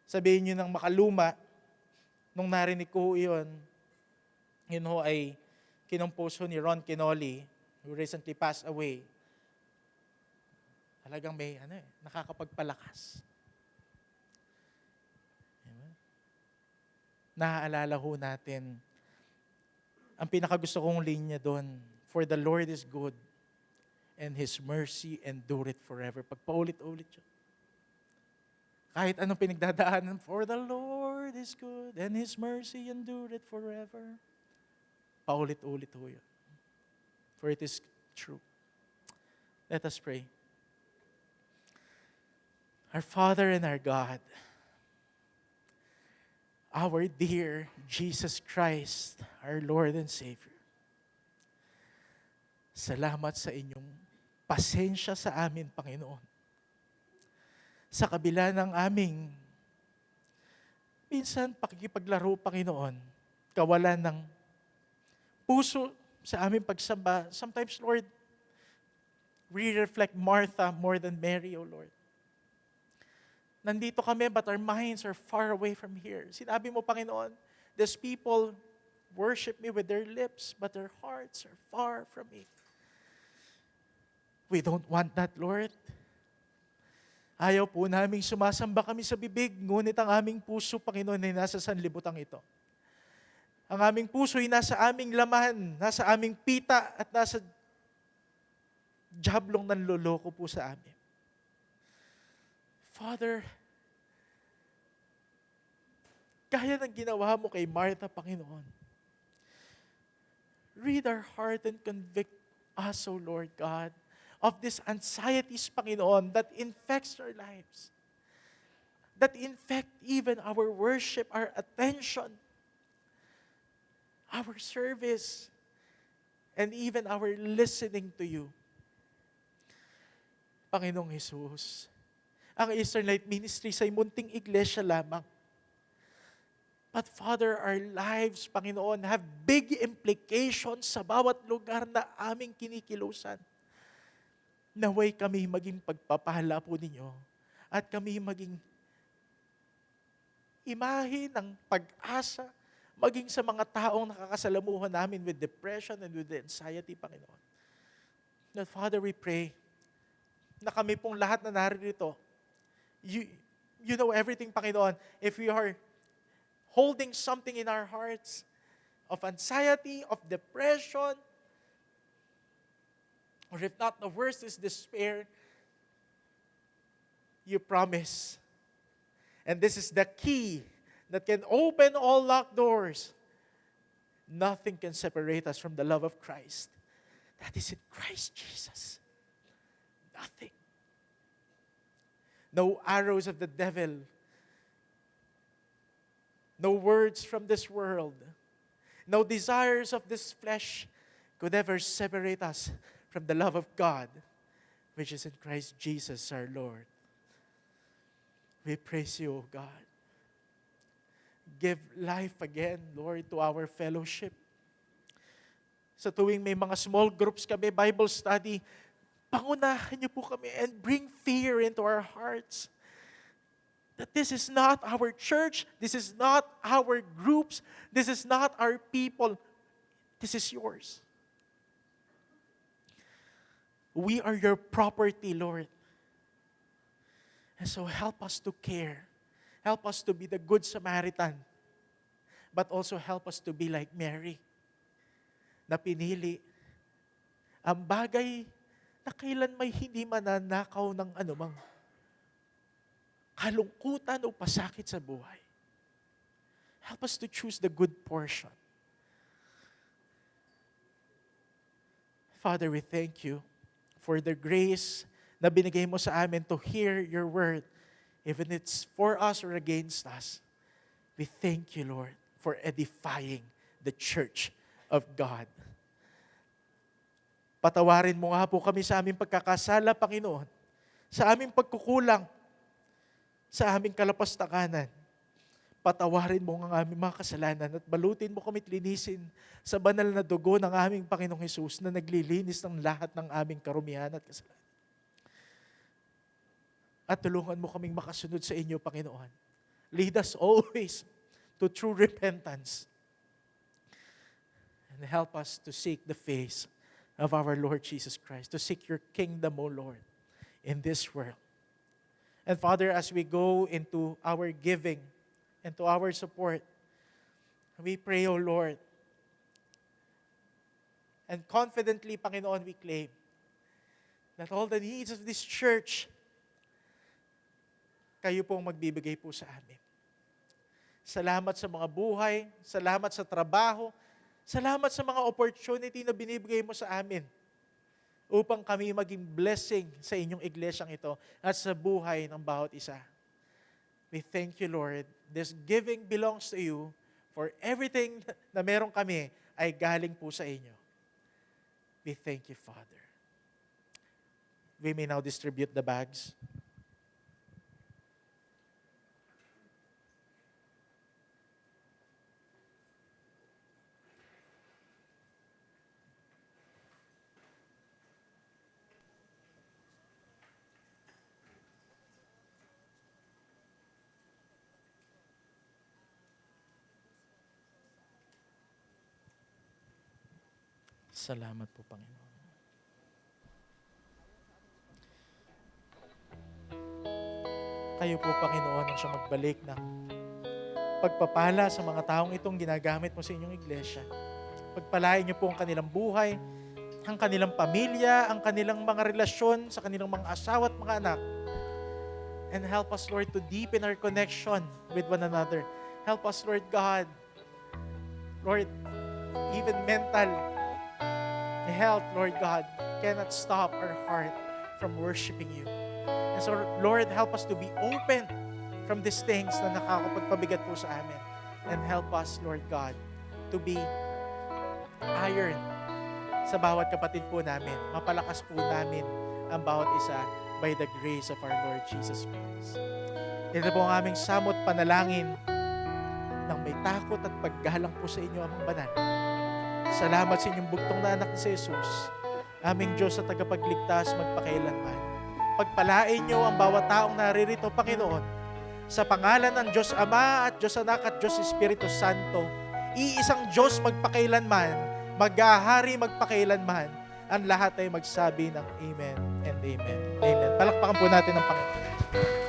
Sabihin nyo ng makaluma, nung narinig ko yun ho ay kinompose ho ni Ron Kinoli, who recently passed away. Talagang may nakakapagpalakas. Amen. Naaalala ho natin, ang pinakagusto kong linya doon, for the Lord is good, and His mercy endureth forever. Pagpaulit-ulit yun. Kahit anong pinagdadaanan, for the Lord is good, and His mercy endureth forever. Paulit-ulit ho yun. For it is true. Let us pray. Our Father and our God, our dear Jesus Christ, our Lord and Savior, salamat sa inyong pasensya sa amin, Panginoon. Sa kabila ng aming minsan pakikipaglaro, Panginoon, kawalan ng puso sa aming pagsamba. Sometimes, Lord, we reflect Martha more than Mary, O Lord. Nandito kami, but our minds are far away from here. Sinabi mo, Panginoon, these people worship me with their lips, but their hearts are far from me. We don't want that, Lord. Ayaw po naming sumasamba kami sa bibig, ngunit ang aming puso, Panginoon, ay nasa sanlibutan ito. Ang aming puso ay nasa aming laman, nasa aming pita, at nasa jablong nanloloko po sa amin. Father, gaya ng ginawa mo kay Martha, Panginoon, read our heart and convict us, O Lord God, of these anxieties, Panginoon, that infects our lives, that infect even our worship, our attention, our service, and even our listening to you. Panginoong Jesus, ang Eastern Light Ministries ay munting iglesia lamang. But Father, our lives, Panginoon, have big implications sa bawat lugar na aming kinikilusan. Naway kami maging pagpapala po ninyo at kami maging imahe ng pag-asa maging sa mga taong nakakasalamuhan namin with depression and with anxiety, Panginoon. That Father, we pray na kami pong lahat na narito, you know everything, Panginoon. If we are holding something in our hearts of anxiety, of depression, or if not, the worst is despair, you promise. And this is the key that can open all locked doors. Nothing can separate us from the love of Christ. That is in Christ Jesus. Nothing. No arrows of the devil. No words from this world. No desires of this flesh could ever separate us from the love of God, which is in Christ Jesus our Lord. We praise you, O God. Give life again, Lord, to our fellowship. Sa tuwing may mga small groups kami, Bible study, pangunahan niyo po kami and bring fear into our hearts. That this is not our church, this is not our groups, this is not our people, this is yours. We are your property, Lord. And so help us to care. Help us to be the good Samaritan. But also help us to be like Mary, na pinili ang bagay na kailan may hindi mananakaw ng anumang kalungkutan o pasakit sa buhay. Help us to choose the good portion. Father, we thank you for the grace na binigay mo sa amin to hear your word, even it's for us or against us. We thank you, Lord, for edifying the church of God. Patawarin mo nga po kami sa aming pagkakasala, Panginoon, sa aming pagkukulang, sa aming kalapastakanan. Patawarin mo ang aming mga kasalanan at balutin mo kami at linisin sa banal na dugo ng aming Panginoong Hesus na naglilinis ng lahat ng aming karumihan at kasalanan. At tulungan mo kaming makasunod sa inyo, Panginoon. Lead us always to true repentance. And help us to seek the face of our Lord Jesus Christ, to seek your kingdom, O Lord, in this world. And Father, as we go into our giving and to our support, we pray, O Lord, and confidently, Panginoon, we claim that all the needs of this church, kayo pong magbibigay po sa amin. Salamat sa mga buhay, salamat sa trabaho, salamat sa mga opportunity na binibigay mo sa amin upang kami maging blessing sa inyong iglesyang ito at sa buhay ng bawat isa. We thank you, Lord. This giving belongs to you, for everything na meron kami ay galing po sa inyo. We thank you, Father. We may now distribute the bags. Salamat po, Panginoon. Kayo po, Panginoon, ang siyang magbalik ng pagpapala sa mga taong itong ginagamit mo sa inyong iglesia. Pagpalain niyo po ang kanilang buhay, ang kanilang pamilya, ang kanilang mga relasyon sa kanilang mga asawa at mga anak. And help us, Lord, to deepen our connection with one another. Help us, Lord God. Lord, even mental health, Lord God, cannot stop our heart from worshiping you. And so, Lord, help us to be open from these things na nakakapagpabigat po sa amin. And help us, Lord God, to be iron sa bawat kapatid po namin. Mapalakas po namin ang bawat isa by the grace of our Lord Jesus Christ. Ito po ang aming samot panalangin ng may takot at paggalang po sa inyo, amang banal. Salamat sa inyong bugtong na anak ni Jesus, aming Diyos at tagapagligtas magpakailanman. Pagpalain niyo ang bawat taong naririto, Panginoon, sa pangalan ng Diyos Ama at Diyos Anak at Diyos Espiritu Santo, iisang Diyos magpakailanman, maghahari magpakailanman, ang lahat ay magsabi ng Amen and Amen. Amen. Palakpakan po natin ang Panginoon.